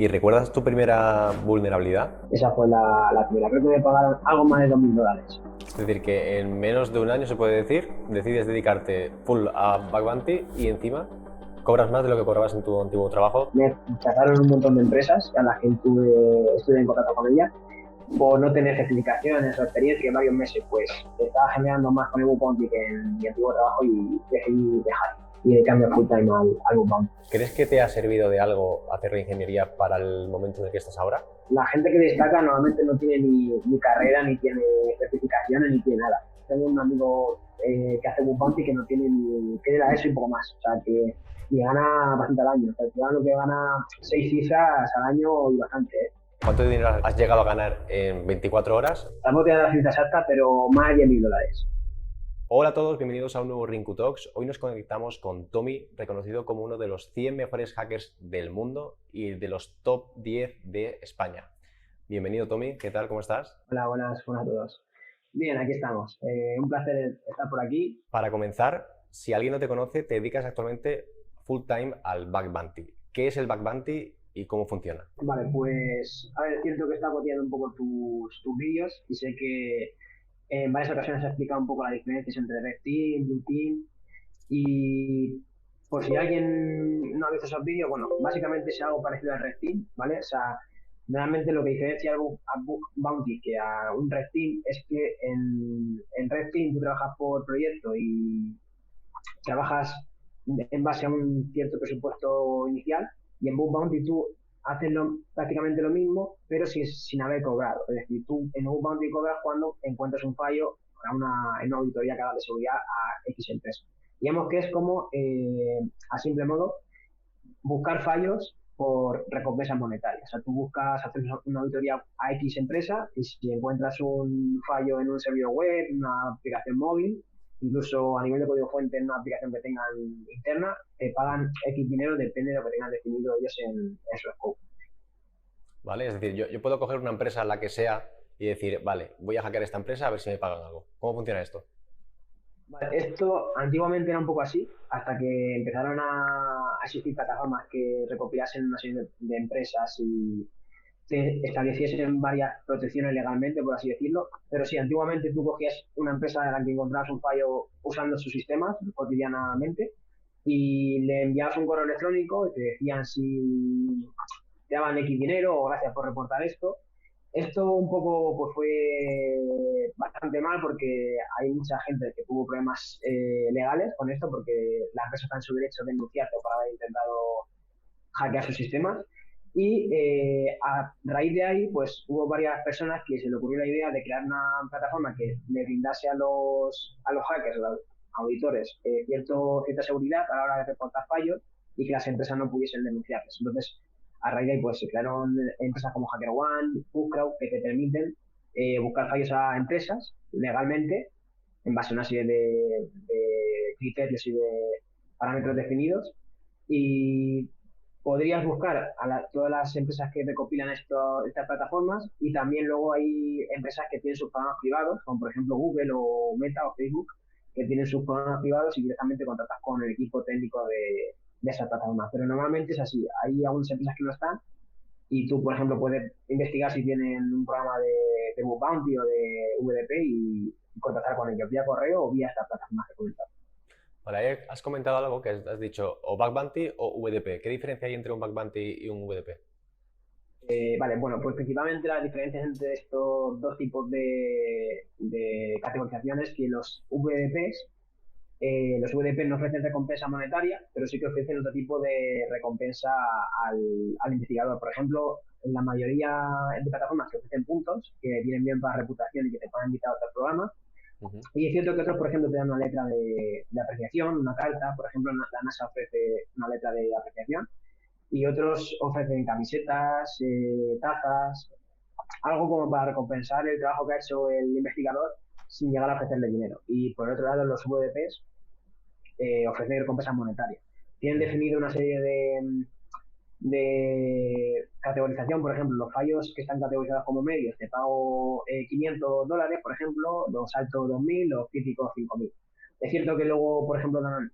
¿Y recuerdas tu primera vulnerabilidad? Esa fue la primera. Creo que me pagaron algo más de $2000. Es decir, que en menos de un año, se puede decir, decides dedicarte full a Bug Bounty y encima cobras más de lo que cobrabas en tu antiguo trabajo. Me rechazaron un montón de empresas a las que estuve en contacto con ellas por no tener certificaciones o experiencia, que varios meses pues estaba generando más con el Bug Bounty que en mi antiguo trabajo y decidí dejar y de cambio full time al Bug Bounty. ¿Crees que te ha servido de algo hacer la ingeniería para el momento en el que estás ahora? La gente que destaca normalmente no tiene ni carrera, ni tiene certificaciones, ni tiene nada. Tengo un amigo que hace Bug Bounty que no tiene tiene la ESO y poco más. O sea que y gana bastante al año. O sea, el ciudadano que gana 6 cifras al año y bastante, ¿eh? ¿Cuánto dinero has llegado a ganar en 24 horas? Tampoco tiene la cifra exacta, pero más de $10.000. Hola a todos, bienvenidos a un nuevo Rinku Talks. Hoy nos conectamos con Tommy, reconocido como uno de los 100 mejores hackers del mundo y de los top 10 de España. Bienvenido, Tommy. ¿Qué tal? ¿Cómo estás? Hola, buenas a todos. Bien, aquí estamos. Un placer estar por aquí. Para comenzar, si alguien no te conoce, te dedicas actualmente full time al Bug Bounty. ¿Qué es el Bug Bounty y cómo funciona? Vale, pues a ver, es cierto que está copiando un poco tus vídeos y sé que en varias ocasiones he explicado un poco las diferencias entre Red Team, Blue Team y por si alguien no ha visto esos vídeos, bueno, básicamente es algo parecido al Red Team, ¿vale? O sea, realmente lo que diferencia a Bug Bounty que a un Red Team es que en Red Team tú trabajas por proyecto y trabajas en base a un cierto presupuesto inicial y en Bug Bounty tú haces prácticamente lo mismo, pero sin haber cobrado. Es decir, tú en Bug Bounty cobras cuando encuentras un fallo en una auditoría que haga de seguridad a X empresa. Digamos que es como, a simple modo, buscar fallos por recompensas monetarias. O sea, tú buscas hacer una auditoría a X empresa y si encuentras un fallo en un servidor web, una aplicación móvil, incluso a nivel de código fuente en una aplicación que tengan interna, te pagan X dinero, depende de lo que tengan definido ellos en su scope. ¿Vale? Es decir, yo puedo coger una empresa, la que sea, y decir, vale, voy a hackear esta empresa a ver si me pagan algo. ¿Cómo funciona esto? Vale, esto antiguamente era un poco así, hasta que empezaron a existir plataformas que recopilasen una serie de empresas y se estableciesen varias protecciones legalmente, por así decirlo. Pero sí, antiguamente tú cogías una empresa en la que encontrabas un fallo usando sus sistemas cotidianamente y le enviabas un correo electrónico y te decían si te daban X dinero o gracias por reportar esto. Esto un poco pues fue bastante mal porque hay mucha gente que tuvo problemas legales con esto porque la empresa está en su derecho de denunciarte por haber intentado hackear sus sistemas. Y a raíz de ahí, pues hubo varias personas que se le ocurrió la idea de crear una plataforma que le brindase a los hackers, a los auditores, cierta seguridad a la hora de reportar fallos y que las empresas no pudiesen denunciarles. Entonces, a raíz de ahí, pues se crearon empresas como HackerOne, Bootcrowd, que te permiten buscar fallos a empresas legalmente en base a una serie de criterios y de parámetros definidos y podrías buscar a todas las empresas que recopilan estas plataformas y también luego hay empresas que tienen sus programas privados, como por ejemplo Google o Meta o Facebook, que tienen sus programas privados y directamente contratas con el equipo técnico de esa plataforma. Pero normalmente es así, hay algunas empresas que no están y tú, por ejemplo, puedes investigar si tienen un programa de Bug Bounty o de VDP y contactar con ellos vía correo o vía esta plataforma que he comentado. Vale, ahí has comentado algo que has dicho o Bug Bounty o VDP. ¿Qué diferencia hay entre un Bug Bounty y un VDP? Vale, bueno, pues principalmente las diferencias entre estos dos tipos de categorizaciones que los VDP no ofrecen recompensa monetaria, pero sí que ofrecen otro tipo de recompensa al investigador. Por ejemplo, en la mayoría de plataformas que ofrecen puntos, que vienen bien para reputación y que te pueden invitar a otros programas, Ujú. y es cierto que otros, por ejemplo, te dan una letra de apreciación, una carta, por ejemplo, la NASA ofrece una letra de apreciación, y otros ofrecen camisetas, tazas, algo como para recompensar el trabajo que ha hecho el investigador sin llegar a ofrecerle dinero. Y por otro lado, los VDPs ofrecen recompensas monetarias. Tienen Ujú. definido una serie de categorización, por ejemplo, los fallos que están categorizados como medios, te pago $500, por ejemplo, los altos 2.000, los críticos 5.000. Es cierto que luego, por ejemplo, dan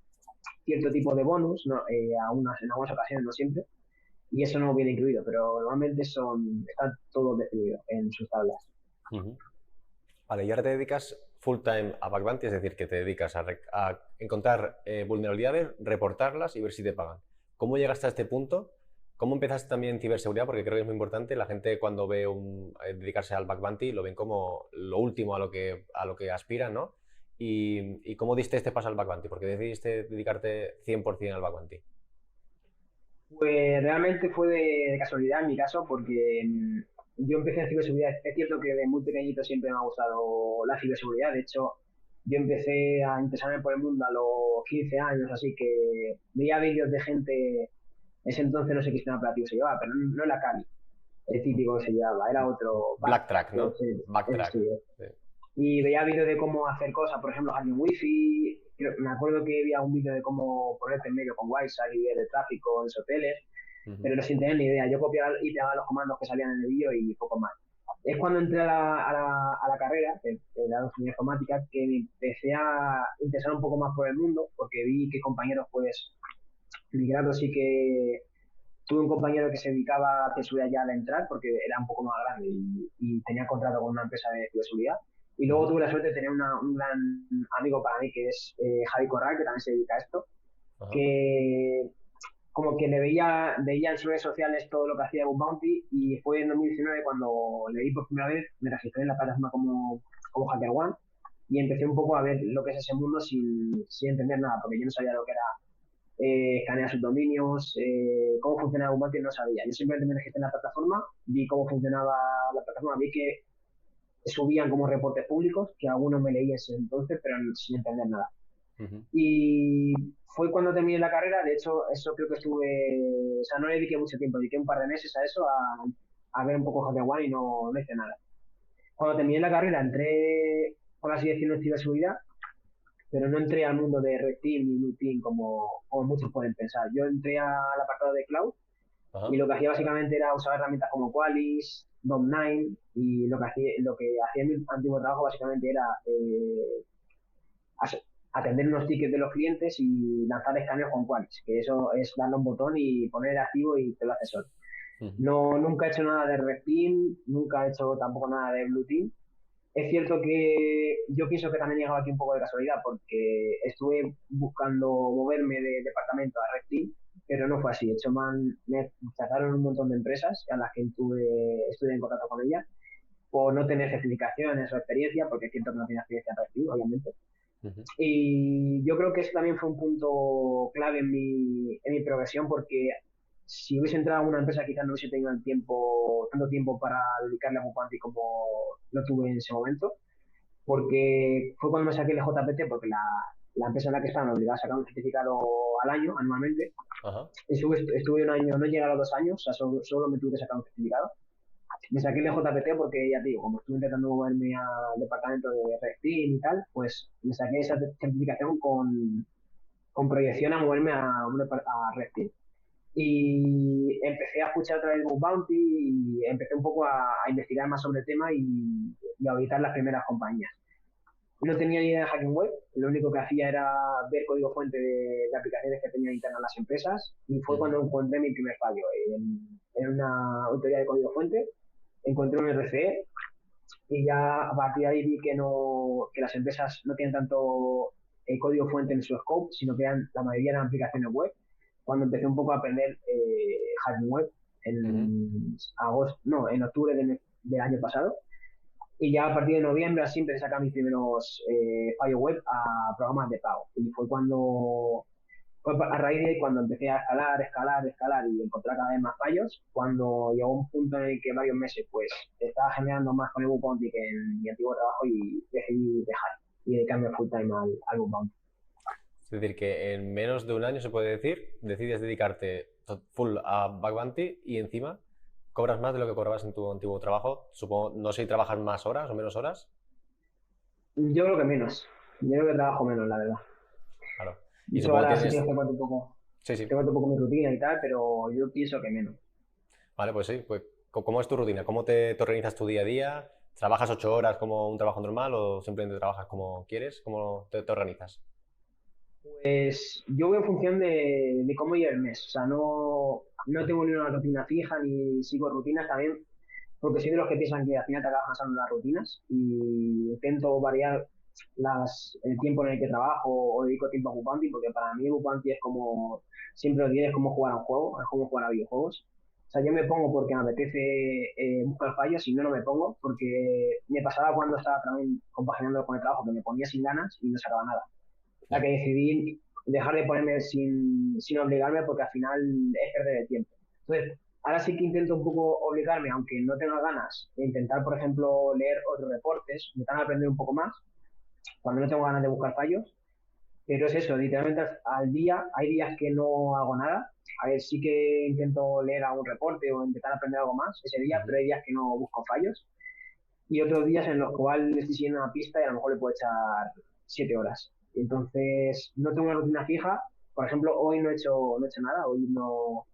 cierto tipo de bonus, ¿no? En algunas ocasiones, no siempre, y eso no viene incluido, pero normalmente están todos definidos en sus tablas. Ujú. Vale, y ahora te dedicas full time a Bug Bounty, es decir, que te dedicas a encontrar vulnerabilidades, reportarlas y ver si te pagan. ¿Cómo llegaste a este punto? ¿Cómo empezaste también en ciberseguridad? Porque creo que es muy importante. La gente cuando ve dedicarse al Bug Bounty lo ven como lo último a lo que aspiran, ¿no? ¿Y cómo diste este paso al Bug Bounty? ¿Por qué decidiste dedicarte 100% al Bug Bounty? Pues realmente fue de casualidad en mi caso, porque yo empecé en ciberseguridad. Es cierto que de muy pequeñito siempre me ha gustado la ciberseguridad. De hecho, yo empecé a interesarme por el mundo a los 15 años, así que veía vídeos de gente, en ese entonces no sé qué sistema operativo se llevaba, pero no era Kali, el típico que se llevaba, era otro, Blacktrack, ¿no? ese Backtrack. sí. Sí. Y veía vídeos de cómo hacer cosas, por ejemplo, hacking wifi. Me acuerdo que había un vídeo de cómo ponerte en medio con Wi-Fi y ver el tráfico en los hoteles, Ujú. pero no sin tener ni idea. Yo copiaba y pegaba los comandos que salían en el vídeo y poco más. Es cuando entré a la carrera de la ingeniería informática que me empecé a interesar un poco más por el mundo, porque vi que compañeros, pues, migrando sí que tuve un compañero que se dedicaba a ciberseguridad ya al entrar, porque era un poco más grande y tenía contrato con una empresa de ciberseguridad. Y luego Ujú. tuve la suerte de tener un gran amigo para mí, que es Javi Corral, que también se dedica a esto, Ajá. que como que veía en sus redes sociales todo lo que hacía Bug Bounty, y fue en 2019 cuando le di por primera vez, me registré en la plataforma como HackerOne y empecé un poco a ver lo que es ese mundo sin entender nada, porque yo no sabía lo que era escanear sus dominios, cómo funcionaba Bug Bounty no sabía. Yo simplemente me registré en la plataforma, vi cómo funcionaba la plataforma, vi que subían como reportes públicos, que algunos me leí en ese entonces, pero sin entender nada. Ujú. Y fue cuando terminé la carrera. De hecho, eso creo que estuve, o sea, no le dediqué mucho tiempo, dediqué un par de meses a eso, a ver un poco Hacker One y no hice nada. Cuando terminé la carrera entré, por así decirlo, en ciberseguridad, pero no entré al mundo de Red Team ni Blue Team como muchos pueden pensar. Yo entré al apartado de Cloud y Ajá. lo que hacía básicamente era usar herramientas como Qualys, Dom9, y lo que hacía en mi antiguo trabajo básicamente era atender unos tickets de los clientes y lanzar escaneos con Qualys, que eso es darle un botón y poner el activo y te lo hace solo. Ujú. No, nunca he hecho nada de Red Team, nunca he hecho tampoco nada de Blue Team. Es cierto que yo pienso que también he llegado aquí un poco de casualidad, porque estuve buscando moverme de departamento a Red Team, pero no fue así. De hecho, me rechazaron un montón de empresas a las que estuve en contacto con ellas por no tener certificaciones o experiencia, porque es cierto que no tenía experiencia en Red Team, obviamente. Ujú. Y yo creo que eso también fue un punto clave en mi progresión, porque si hubiese entrado a una empresa quizás no hubiese tenido tanto tiempo para dedicarle a Bupanti como lo tuve en ese momento, porque fue cuando me saqué el JPT, porque la empresa en la que estaba me obligaba a sacar un certificado al año, anualmente. Ajá. Estuve un año, no llegué a los 2 años, o sea, solo me tuve que sacar un certificado. Me saqué el JPT porque, ya te digo, como estuve intentando moverme al departamento de Red Team y tal, pues me saqué esa certificación con proyección a moverme a Red Team. Y empecé a escuchar otra vez Bug Bounty y empecé un poco a investigar más sobre el tema y a auditar las primeras compañías. No tenía ni idea de hacking web, lo único que hacía era ver código fuente de aplicaciones que tenían internas las empresas, y fue Ujú. cuando encontré mi primer fallo. En una auditoría de código fuente encontré un RCE y ya a partir de ahí vi que las empresas no tienen tanto código fuente en su scope, sino que la mayoría eran aplicaciones web. Cuando empecé un poco a aprender hacking web Ujú. en octubre del año pasado, y ya a partir de noviembre así empecé a sacar mis primeros fallos web a programas de pago. Y fue a raíz de ahí cuando empecé a escalar y encontrar cada vez más fallos, cuando llegó un punto en el que varios meses pues estaba generando más con el Bug Bounty que en mi antiguo trabajo, y decidí dejar y dedicarme full time al Bug Bounty. Es decir, que en menos de un año se puede decir, decides dedicarte full a Bug Bounty y encima cobras más de lo que cobrabas en tu antiguo trabajo. Supongo, no sé si trabajas más horas o menos horas. Yo creo que menos, yo creo que trabajo menos, la verdad. Claro. Y Y eso supongo que ahora sí que tienes. Sí, te sí. cuento un poco mi rutina y tal, pero yo pienso que menos. Vale, pues sí. Pues, ¿cómo es tu rutina? ¿Cómo te organizas tu día a día? ¿Trabajas 8 horas como un trabajo normal o simplemente trabajas como quieres? ¿Cómo te organizas? Pues yo voy en función de cómo lleve el mes. O sea, no. no tengo ni una rutina fija ni sigo rutinas también, porque soy de los que piensan que al final te acabas cansando las rutinas y intento variar el tiempo en el que trabajo o dedico tiempo a Bupanti, porque para mí Bupanti es como, siempre lo diré, es como jugar a un juego, es como jugar a videojuegos. O sea, yo me pongo porque me apetece buscar fallos, si no, no me pongo, porque me pasaba cuando estaba también compaginando con el trabajo, que me ponía sin ganas y no sacaba nada. La Ya. que decidí dejar de ponerme sin obligarme porque al final es perder el tiempo. Entonces, ahora sí que intento un poco obligarme, aunque no tenga ganas, de intentar, por ejemplo, leer otros reportes, intentar aprender un poco más, cuando no tengo ganas de buscar fallos. Pero es eso, literalmente al día, hay días que no hago nada. A ver, sí que intento leer algún reporte o intentar aprender algo más ese día, Ujú. pero hay días que no busco fallos. Y otros días en los cuales estoy siguiendo una pista y a lo mejor le puedo echar 7 horas. Entonces, no tengo una rutina fija. Por ejemplo, hoy no he hecho nada, hoy no,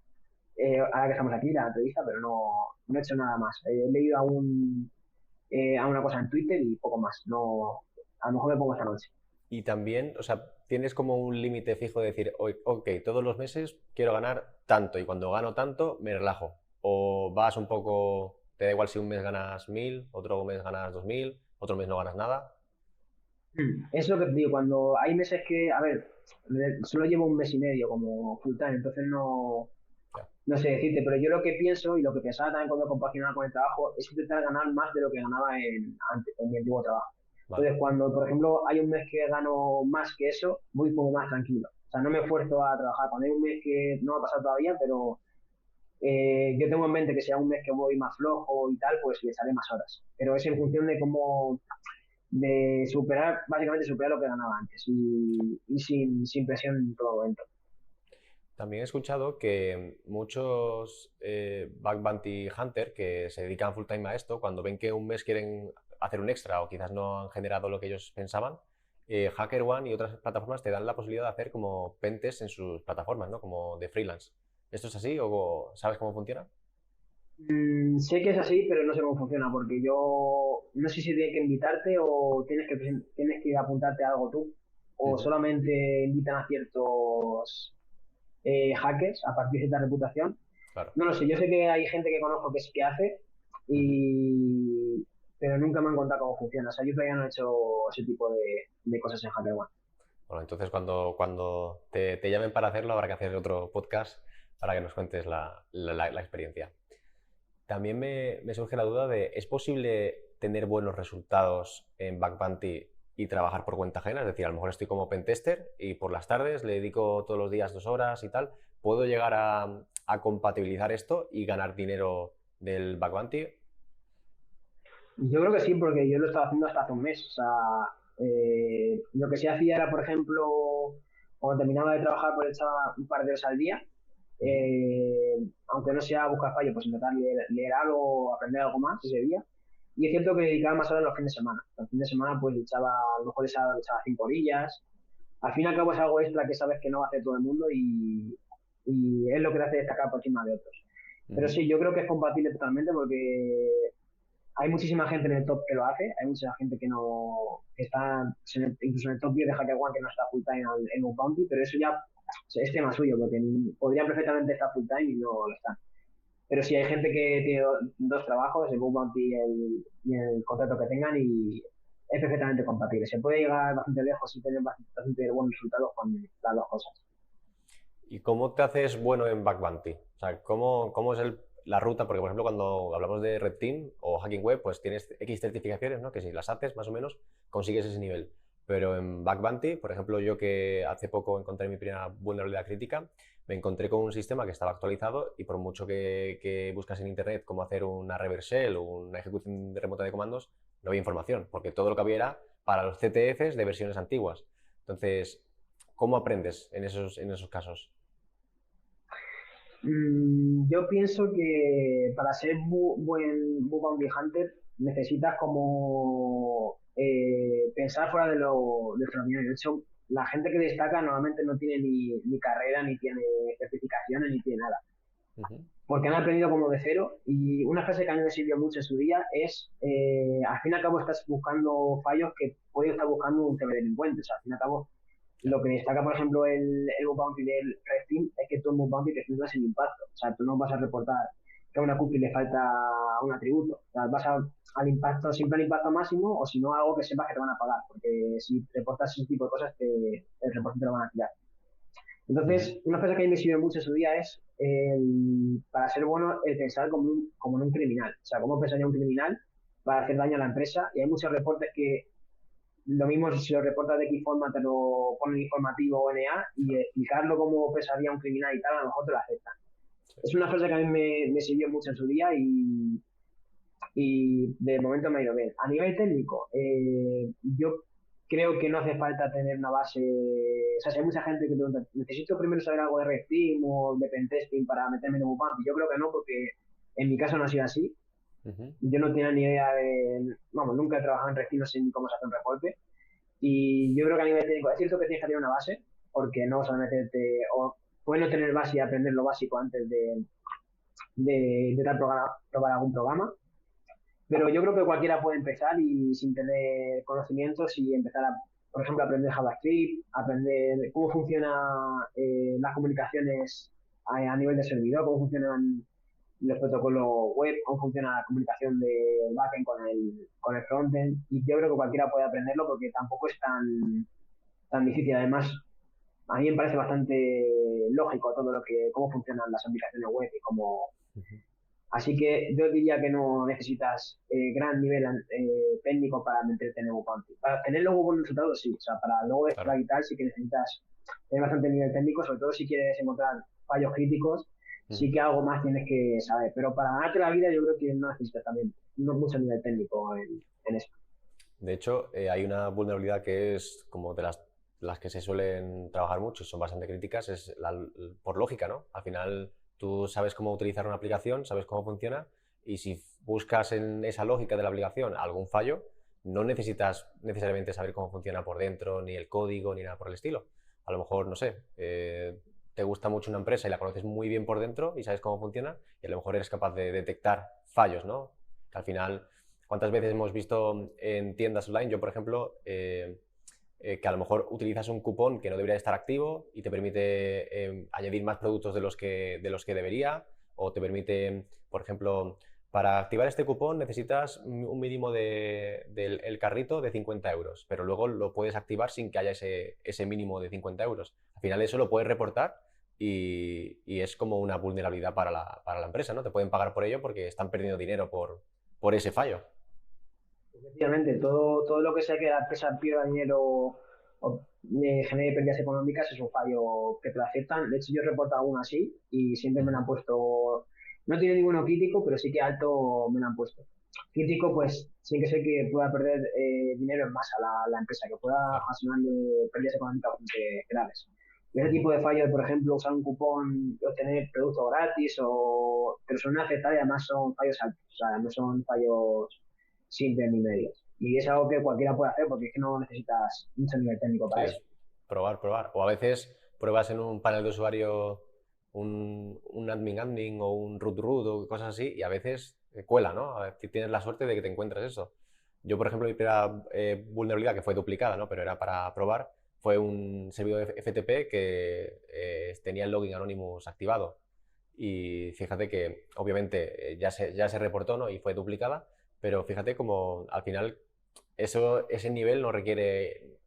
ahora que estamos aquí, la entrevista, pero no he hecho nada más. He leído a una cosa en Twitter y poco más. No, a lo mejor me pongo esta noche. Y también, o sea, tienes como un límite fijo de decir, ok, todos los meses quiero ganar tanto y cuando gano tanto me relajo. O vas un poco, te da igual si un mes ganas 1000, otro mes ganas 2000, otro mes no ganas nada. Es lo que te digo, cuando hay meses que, a ver, solo llevo un mes y medio como full time, entonces Ya, no sé decirte, pero yo lo que pienso y lo que pensaba también cuando compaginaba con el trabajo es intentar ganar más de lo que ganaba en mi antiguo trabajo. vale. Entonces, cuando, por ejemplo, hay un mes que gano más que eso, voy como más tranquilo. O sea, no me esfuerzo a trabajar. Cuando hay un mes que no ha pasado todavía, pero yo tengo en mente que si hay un mes que voy más flojo y tal, pues le echaré más horas. Pero es en función de cómo, de superar, básicamente superar lo que ganaba antes y sin presión en todo momento. También he escuchado que muchos Bug Bounty Hunter que se dedican full time a esto, cuando ven que un mes quieren hacer un extra o quizás no han generado lo que ellos pensaban, HackerOne y otras plataformas te dan la posibilidad de hacer como pentest en sus plataformas, ¿no? Como de freelance. ¿Esto es así o sabes cómo funciona? Sé que es así, pero no sé cómo funciona, porque yo no sé si tiene que invitarte o tienes que apuntarte a algo tú, o Ujú. solamente invitan a ciertos hackers a partir de cierta reputación. Claro. No lo sé, yo sé que hay gente que conozco que hace, Ujú. y... pero nunca me han contado cómo funciona. O sea, yo todavía no he hecho ese tipo de cosas en HackerOne. Bueno, entonces cuando te llamen para hacerlo habrá que hacer otro podcast para que nos cuentes la experiencia. También me surge la duda de, ¿es posible tener buenos resultados en Bug Bounty y trabajar por cuenta ajena? Es decir, a lo mejor estoy como pentester y por las tardes le dedico todos los días 2 horas y tal. ¿Puedo llegar a compatibilizar esto y ganar dinero del Bug Bounty? Yo creo que sí, porque yo lo estaba haciendo hasta hace un mes. O sea, lo que sí hacía era, por ejemplo, cuando terminaba de trabajar, pues echaba un par de horas al día. Ujú. Aunque no sea buscar fallo, pues intentar leer algo, aprender algo más ese día. Y es cierto que dedicaba más horas los fines de semana. Los fines de semana, pues echaba, a lo mejor echaba 5 orillas. Al fin y al cabo es algo extra que sabes que no va a hacer todo el mundo y es lo que te hace destacar por encima de otros. Pero Ujú. sí, yo creo que es compatible totalmente porque hay muchísima gente en el top que lo hace, hay mucha gente que no que está incluso en el top 10 de HackerOne que no está full time en un bounty, pero eso ya es tema suyo, porque podría perfectamente estar full time y no lo está. Pero sí hay gente que tiene dos trabajos, el bug bounty y el contrato que tengan, y es perfectamente compatible. Se puede llegar bastante lejos y tener bastante buenos resultados con las dos cosas. ¿Y cómo te haces bueno en Bug Bounty? O sea, ¿cómo es la ruta? Porque, por ejemplo, cuando hablamos de Red Team o Hacking Web, pues tienes X certificaciones, ¿no? Que si las haces, más o menos, consigues ese nivel. Pero en Bug Bounty, por ejemplo, yo que hace poco encontré mi primera vulnerabilidad crítica, me encontré con un sistema que estaba actualizado y por mucho que buscas en internet cómo hacer una reverse shell o una ejecución remota de comandos, no había información, porque todo lo que había era para los CTFs de versiones antiguas. Entonces, ¿cómo aprendes en esos casos? Yo pienso que para ser buen bug bounty hunter necesitas como pensar fuera de lo ordinario. De hecho, la gente que destaca normalmente no tiene ni carrera, ni tiene certificaciones, ni tiene nada. Ujú. Porque han aprendido como de cero. Y una frase que a mí me sirvió mucho en su día es, al fin y al cabo estás buscando fallos que puede estar buscando un ciberdelincuente. O sea, al fin y al cabo Ya. Lo que destaca, por ejemplo, el bug bounty del Red Team es que tú en bug bounty te centras en impacto. O sea, tú no vas a reportar que a una cookie le falta un atributo. O sea, al impacto, siempre al impacto máximo, o si no, algo que sepas que te van a pagar. Porque si reportas ese tipo de cosas, el reporte te lo van a tirar. Ujú. Entonces, una cosa que a mí me sirve mucho en su día es, para ser bueno, el pensar como en un criminal. O sea, cómo pensaría un criminal para hacer daño a la empresa. Y hay muchos reportes que lo mismo si lo reportas de X forma, te lo ponen informativo o NA y explicarlo cómo pensaría un criminal y tal, a lo mejor te lo aceptan. Sí. Es una frase que a mí me sirvió mucho en su día y de momento me ha ido bien. A nivel técnico, yo creo que no hace falta tener una base. O sea, si hay mucha gente que pregunta, ¿necesito primero saber algo de Red Team o de Pentesting para meterme en un Bump? Yo creo que no, porque en mi caso no ha sido así. Ujú. Yo no tenía ni idea de. Vamos, nunca he trabajado en Red Team, no sé ni cómo se hace un reporte. Y yo creo que a nivel técnico es cierto que tienes que tener una base, porque no vas a meterte. O puedes no tener base y aprender lo básico antes de intentar probar algún programa. Pero yo creo que cualquiera puede empezar y sin tener conocimientos y empezar a, por ejemplo, aprender JavaScript, aprender cómo funcionan las comunicaciones a nivel de servidor, cómo funcionan los protocolos web, cómo funciona la comunicación de backend con el frontend. Y yo creo que cualquiera puede aprenderlo porque tampoco es tan difícil. Además, a mí me parece bastante lógico todo cómo funcionan las aplicaciones web y cómo. Ujú. Así que yo diría que no necesitas gran nivel técnico para meterte en Bounty. Para tener luego buenos resultados, sí. O sea, para luego Claro. desplegar y tal, sí que necesitas tener bastante nivel técnico, sobre todo si quieres encontrar fallos críticos, sí Ujú. que algo más tienes que saber. Pero para ganarte la vida, yo creo que no necesitas también no mucho nivel técnico en esto. De hecho, hay una vulnerabilidad que es como de las que se suelen trabajar mucho y son bastante críticas, es por lógica, ¿no? Al final tú sabes cómo utilizar una aplicación, sabes cómo funciona y si buscas en esa lógica de la aplicación algún fallo, no necesitas necesariamente saber cómo funciona por dentro, ni el código, ni nada por el estilo. A lo mejor, no sé, te gusta mucho una empresa y la conoces muy bien por dentro y sabes cómo funciona y a lo mejor eres capaz de detectar fallos, ¿no? Que al final ¿cuántas veces hemos visto en tiendas online? Yo, por ejemplo, que a lo mejor utilizas un cupón que no debería estar activo y te permite añadir más productos de los que debería, o te permite, por ejemplo, para activar este cupón necesitas un mínimo del el carrito de 50 euros, pero luego lo puedes activar sin que haya ese mínimo de 50 euros. Al final eso lo puedes reportar y es como una vulnerabilidad para la empresa, ¿no? Te pueden pagar por ello porque están perdiendo dinero por ese fallo. Efectivamente, todo lo que sea que la empresa pierda dinero o genere pérdidas económicas es un fallo que te lo aceptan. De hecho, yo he reportado uno así y siempre me lo Ujú. han puesto. No tiene ninguno crítico, pero sí que alto me lo han puesto. Crítico, pues sí que sé que pueda perder dinero en masa la empresa, que pueda Claro. ocasionarle pérdidas económicas bastante graves. Y ese Ujú. tipo de fallos, por ejemplo, usar un cupón y obtener producto gratis, pero son aceptables y además son fallos altos, o sea, no son fallos simples ni medios. Y es algo que cualquiera puede hacer porque es que no necesitas mucho nivel técnico Sí, para eso. es probar, probar. O a veces pruebas en un panel de usuario un admin o un root o cosas así y a veces cuela, ¿no? A veces tienes la suerte de que te encuentres eso. Yo, por ejemplo, mi primera vulnerabilidad, que fue duplicada, ¿no? Pero era para probar, fue un servidor de FTP que tenía el login Anonymous activado. Y fíjate que, obviamente, ya se reportó, ¿no? Y fue duplicada, pero fíjate como al final ese nivel no requiere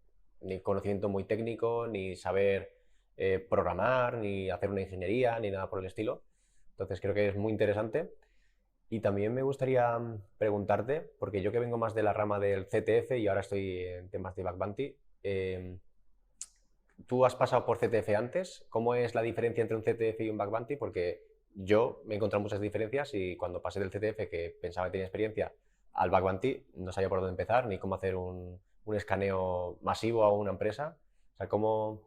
ni conocimiento muy técnico, ni saber programar, ni hacer una ingeniería, ni nada por el estilo. Entonces creo que es muy interesante. Y también me gustaría preguntarte, porque yo que vengo más de la rama del CTF y ahora estoy en temas de Bug Bounty, ¿tú has pasado por CTF antes? ¿Cómo es la diferencia entre un CTF y un Bug Bounty? Porque yo me he encontrado muchas diferencias y cuando pasé del CTF, que pensaba que tenía experiencia, al Bug Bounty, no sabía por dónde empezar ni cómo hacer un escaneo masivo a una empresa. O sea, ¿cómo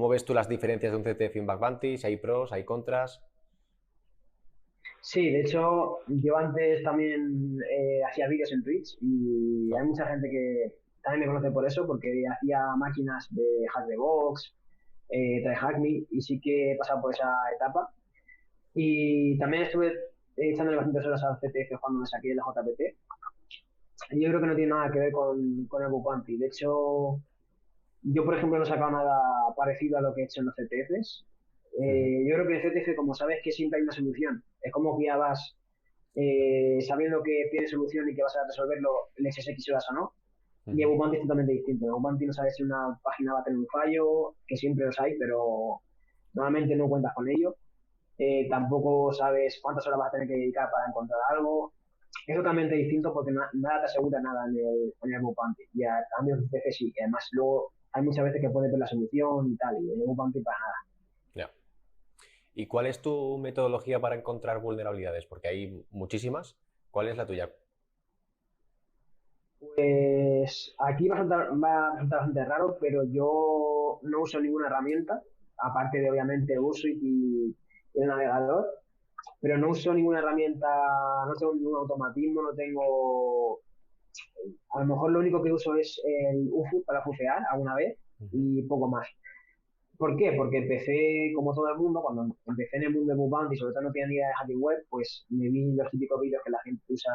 ves tú las diferencias de un CTF y un Bug Bounty? Si hay pros, hay contras. Sí, de hecho, yo antes también hacía vídeos en Twitch y hay ¿No? mucha gente que también me conoce por eso, porque hacía máquinas de Hack the Box, Hack Me, y sí que he pasado por esa etapa. Y también estuve echándole bastantes horas al CTF cuando me saqué el JPT. Y yo creo que no tiene nada que ver con el Bupanti. De hecho, Yo, por ejemplo, no he sacado nada parecido a lo que he hecho en los CTFs. Ujú. Yo creo que en el CTF, como sabes que siempre hay una solución, es como que ya vas sabiendo que tiene solución y que vas a resolverlo, le eches X horas o no. Y en Ujú. Ubuntu es totalmente distinto. En Ubuntu no sabes si una página va a tener un fallo, que siempre los hay, pero normalmente no cuentas con ello. Tampoco sabes cuántas horas vas a tener que dedicar para encontrar algo. Es totalmente distinto porque nada te asegura nada en el Ubuntu. Y a cambio en PC sí. Y además luego hay muchas veces que puedes ver la solución y tal, y en Ubuntu para nada. Ya. ¿Y cuál es tu metodología para encontrar vulnerabilidades? Porque hay muchísimas. ¿Cuál es la tuya? Pues aquí va a resultar bastante raro, pero yo no uso ninguna herramienta, aparte de obviamente Usuit y el navegador, pero no uso ninguna herramienta, no tengo ningún automatismo, no tengo, a lo mejor lo único que uso es el UFU para fufear alguna vez Ujú. y poco más. ¿Por qué? Porque empecé, como todo el mundo, cuando empecé en el mundo de Bootbound y sobre todo no tenía ni idea de hacking web, pues me vi los típicos vídeos que la gente dice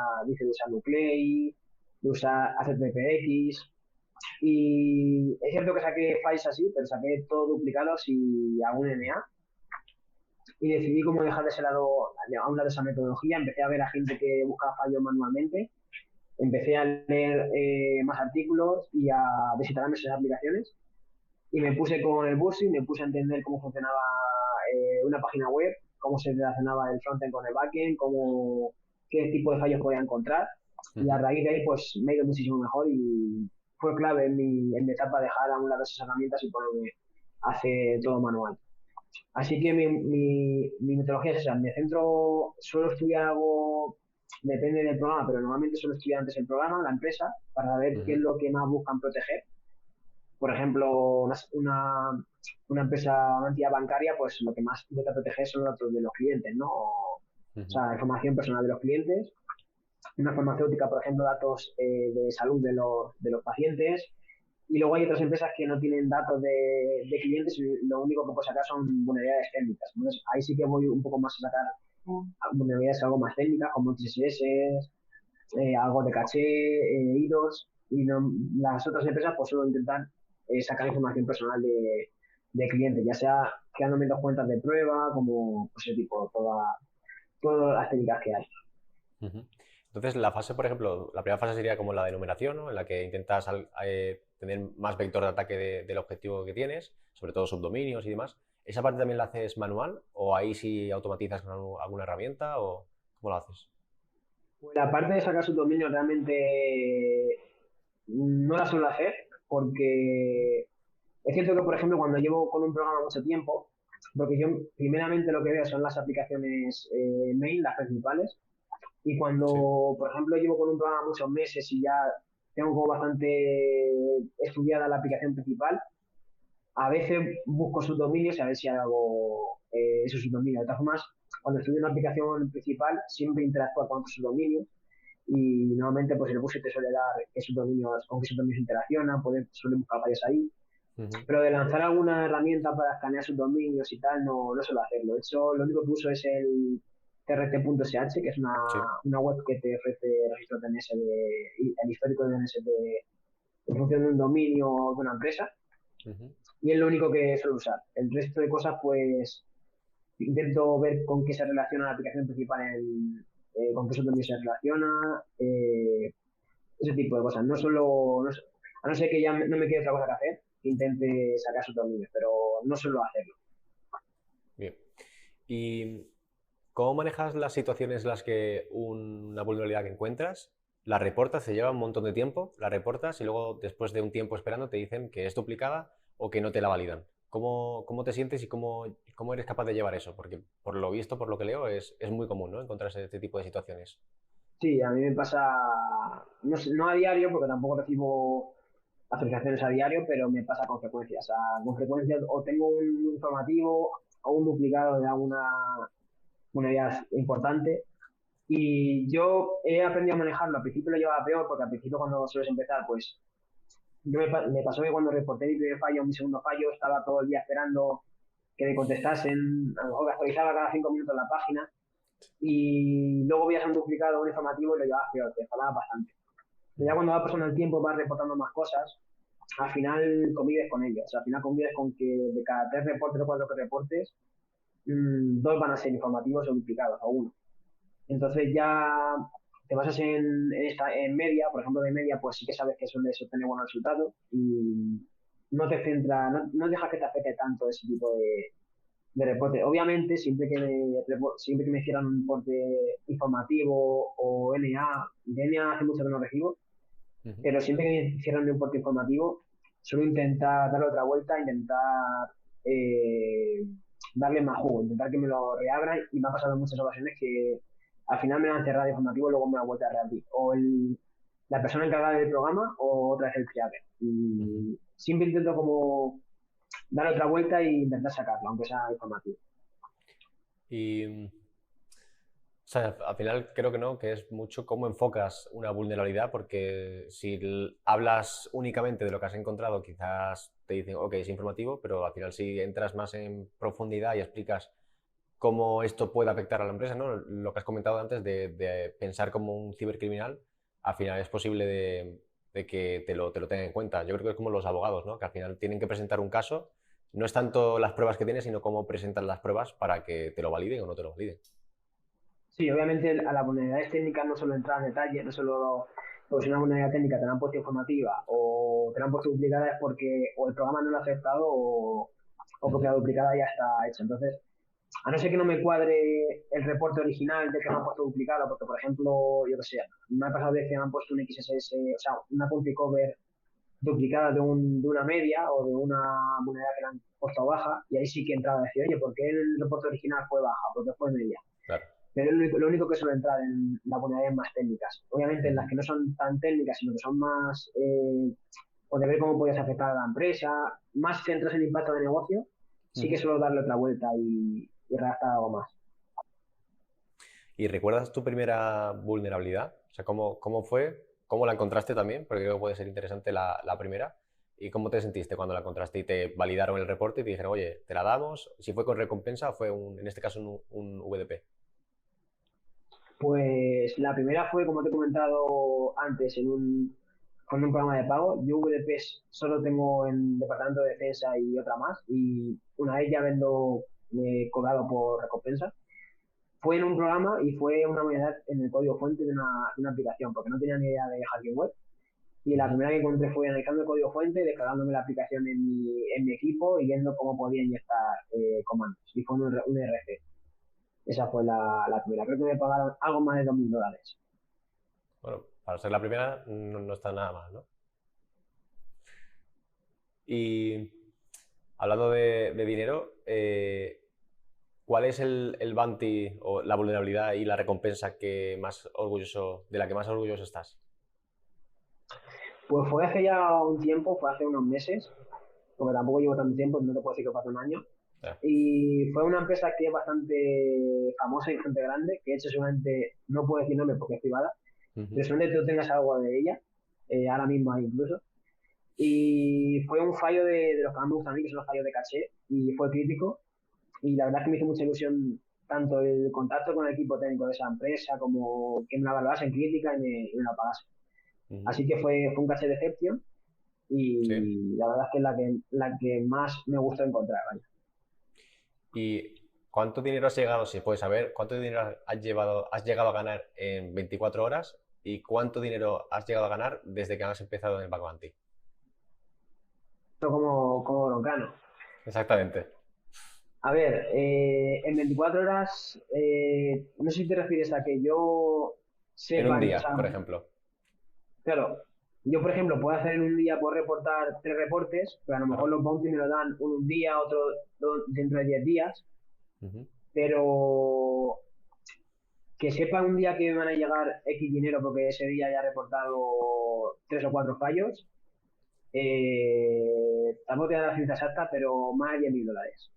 de usar Nuclei, de usar HTTPX, y es cierto que saqué files así, pero saqué todo duplicados y a un NA, y decidí cómo dejar de ese lado, a un lado esa metodología, empecé a ver a gente que buscaba fallos manualmente, empecé a leer más artículos y a desinstalarme esas aplicaciones, y me puse con el Buzzing, me puse a entender cómo funcionaba una página web, cómo se relacionaba el frontend con el backend, qué tipo de fallos podía encontrar. Y a Ujú. raíz de ahí, pues me ha ido muchísimo mejor y fue clave en mi etapa dejar a un lado esas herramientas y ponerme a hacer todo manual. Así que mi metodología es esa. Me centro, suelo estudiar algo, depende del programa, pero normalmente suelo estudiar antes el programa, la empresa, para ver qué es Ujú. lo que más buscan proteger. Por ejemplo, una empresa, una entidad bancaria, pues lo que más intenta proteger son los datos de los clientes, ¿no? O Ujú. sea, información personal de los clientes. Una farmacéutica, por ejemplo, datos de salud de los pacientes. Y luego hay otras empresas que no tienen datos de clientes y lo único que puedo sacar son vulnerabilidades técnicas. Entonces, ahí sí que voy un poco más a sacar vulnerabilidades algo más técnicas, como XSS, algo de caché, IDOS, y las otras empresas pues suelen intentar sacar información personal de clientes, ya sea creándome dos cuentas de prueba, como pues, ese tipo, todas las técnicas que hay. Ujú. Entonces, la fase, por ejemplo, la primera fase sería como la de numeración, ¿no? En la que intentas tener más vector de ataque del objetivo que tienes, sobre todo subdominios y demás. ¿Esa parte también la haces manual o ahí sí automatizas con alguna herramienta o cómo lo haces? Pues la parte de sacar subdominio realmente no la suelo hacer porque es cierto que, por ejemplo, cuando llevo con un programa mucho tiempo, porque yo primeramente lo que veo son las aplicaciones main, las principales, y Sí. cuando, por ejemplo, llevo con un programa muchos meses y ya tengo como bastante estudiada la aplicación principal, a veces busco subdominios y a ver si hago esos subdominios. De todas formas, cuando estudio una aplicación principal, siempre interactúa con otros subdominios y normalmente pues el bus te suele dar con qué subdominios interacciona, suele buscar fallos ahí. Ujú. Pero de lanzar alguna herramienta para escanear subdominios y tal, no suelo hacerlo. De hecho, lo único que uso es el trt.sh, que es Sí. una web que te ofrece registros DNS el histórico de DNS en función de un dominio de una empresa, Ujú. y es lo único que suelo usar. El resto de cosas, pues intento ver con qué se relaciona la aplicación principal, con qué subdominio se relaciona, ese tipo de cosas. A no ser que ya no me quede otra cosa que hacer, que intente sacar subdominios, pero no suelo hacerlo. Bien. ¿Y cómo manejas las situaciones en las que una vulnerabilidad que encuentras, la reportas, se lleva un montón de tiempo, la reportas y luego después de un tiempo esperando te dicen que es duplicada o que no te la validan? ¿Cómo te sientes y cómo eres capaz de llevar eso? Porque por lo visto, por lo que leo, es muy común, ¿no? Encontrarse este tipo de situaciones. Sí, a mí me pasa, no a diario, porque tampoco recibo actualizaciones a diario, pero me pasa con frecuencia. O sea, con frecuencia o tengo un informativo o un duplicado de alguna unidad importante. Y yo he aprendido a manejarlo. Al principio lo llevaba peor, porque al principio cuando sueles empezar, pues me pasó que cuando reporté mi primer fallo, mi segundo fallo, estaba todo el día esperando que me contestasen, a lo mejor que actualizaba cada 5 minutos la página, y luego veías un duplicado, un informativo y lo llevabas peor, te enfadaba bastante. Pero ya Ujú. cuando va pasando el tiempo vas reportando más cosas, al final convives con ellos. O sea, al final convives con que de cada 3 reportes o 4 reportes, 2 van a ser informativos o duplicados, o uno. Entonces ya te basas en media, por ejemplo, de media, pues sí que sabes que sueles obtener buenos resultados y no te centra, no dejas que te afecte tanto ese tipo de reporte. Obviamente, siempre que me hicieran un reporte informativo o NA, de NA hace mucho que no recibo, Ujú. pero siempre que me hicieran un reporte informativo, suelo intentar darle otra vuelta, intentar eh, darle más jugo, intentar que me lo reabran y me ha pasado en muchas ocasiones que al final me lo han cerrado de informativo y luego me lo han vuelto a reabrir. O la persona encargada del programa o otra vez el creador. Ujú. Y siempre intento como dar otra vuelta e intentar sacarlo, aunque sea informativo. Y, o sea, al final creo que no, que es mucho cómo enfocas una vulnerabilidad, porque si hablas únicamente de lo que has encontrado, quizás te dicen, ok, es informativo, pero al final si entras más en profundidad y explicas cómo esto puede afectar a la empresa, ¿no? Lo que has comentado antes de pensar como un cibercriminal, al final es posible de que te lo tengan en cuenta. Yo creo que es como los abogados, ¿no? Que al final tienen que presentar un caso, no es tanto las pruebas que tienes, sino cómo presentan las pruebas para que te lo validen o no te lo validen. Sí, obviamente a las vulnerabilidades técnicas no solo entrar en detalle, no solo porque si una vulnerabilidad técnica te la han puesto informativa o te la han puesto duplicada es porque o el programa no lo ha aceptado o porque Ujú. la duplicada ya está hecha. Entonces, a no ser que no me cuadre el reporte original de que me han puesto duplicado, porque por ejemplo, yo qué sé, me ha pasado de que me han puesto un XSS, o sea, una config cover duplicada de una media o de una vulnerabilidad que le han puesto baja, y ahí sí que entraba a decir, oye, ¿por qué el reporte original fue baja? Porque fue media. Claro. Pero es lo único que suele entrar en las vulnerabilidades más técnicas. Obviamente en las Ujú. que no son tan técnicas, sino que son más, o de ver cómo puedes afectar a la empresa, más centros en impacto de negocio, sí que Ujú. suelo darle otra vuelta y redactar algo más. ¿Y recuerdas tu primera vulnerabilidad? O sea, ¿cómo fue? ¿Cómo la encontraste también? Porque creo que puede ser interesante la primera. ¿Y cómo te sentiste cuando la encontraste y te validaron el reporte y te dijeron, oye, te la damos? Si fue con recompensa o fue, en este caso, un VDP. Pues la primera fue, como te he comentado antes, fue en un programa de pago. Yo VDPs solo tengo en Departamento de Defensa y otra más, y una vez ya vendo cobrado por recompensa. Fue en un programa y fue una unidad en el código fuente de una aplicación, porque no tenía ni idea de hacking web. Y la Ujú. primera que encontré fue analizando el código fuente, descargándome la aplicación en mi equipo y viendo cómo podía inyectar comandos. Y fue un RC. Esa fue la primera. Creo que me pagaron algo más de $2.000. Bueno, para ser la primera no está nada mal, ¿no? Y hablando de dinero, ¿cuál es el bounty o la vulnerabilidad y la recompensa de la que más orgulloso estás? Pues fue hace ya un tiempo, fue hace unos meses, porque tampoco llevo tanto tiempo, no te puedo decir que fue hace un año. Ah. Y fue una empresa que es bastante famosa y bastante grande, que de hecho seguramente no puedo decir nombre porque es privada, Ujú. pero seguramente tú tengas algo de ella, ahora mismo hay incluso. Y fue un fallo de los que más me gustan a mí, que son los fallos de caché, y fue crítico. Y la verdad es que me hizo mucha ilusión tanto el contacto con el equipo técnico de esa empresa como que me la valorasen crítica y me la pagasen. Ujú. Así que fue un caché de excepción Sí. y la verdad es que es la que más me gustó encontrar. Vaya. ¿Y cuánto dinero has llegado, si puedes saber, cuánto dinero has llegado a ganar en 24 horas y cuánto dinero has llegado a ganar desde que has empezado en el Banco Anti? Esto como broncano. Exactamente. A ver, en 24 horas, no sé si te refieres a que yo En un sepa, o día, sea, por ejemplo. claro, yo por ejemplo puedo hacer en un día, puedo reportar 3 reportes, pero a lo mejor Claro. los bounty me lo dan uno un día, otro dentro de 10 días, Ujú. pero que sepa un día que me van a llegar X dinero porque ese día ya he reportado 3 o 4 fallos, tampoco te da la cifra exacta, pero más de $10.000.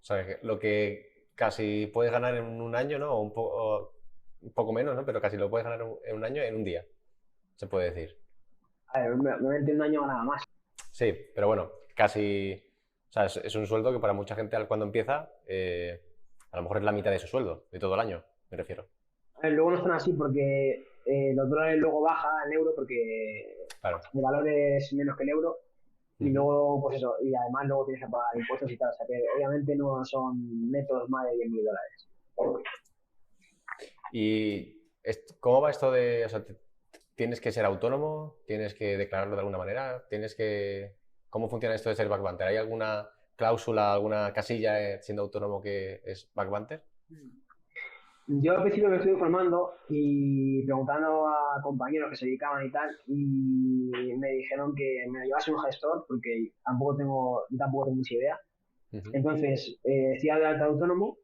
O sea, lo que casi puedes ganar en un año, ¿no? Un poco menos, ¿no? Pero casi lo puedes ganar en un año, en un día, se puede decir. A ver, obviamente un año ganaba más. Sí, pero bueno, casi. O sea, es un sueldo que para mucha gente cuando empieza, a lo mejor es la mitad de su sueldo, de todo el año, me refiero. A ver, luego no están así porque los dólares luego bajan el euro porque Claro. de valores menos que el euro. Y Ujú. luego, pues eso, y además luego tienes que pagar impuestos y tal. O sea que obviamente no son netos más de 10.000 dólares. ¿Y cómo va esto de, o sea, tienes que ser autónomo? ¿Tienes que declararlo de alguna manera? ¿Cómo funciona esto de ser backbanter? ¿Hay alguna cláusula, alguna casilla siendo autónomo que es backbanter? Yo al principio me estoy informando y preguntando a compañeros que se dedicaban y tal, y me dijeron que me lo llevase un gestor porque tampoco tengo mucha idea. Ujú. Entonces, estoy de alta autónomo,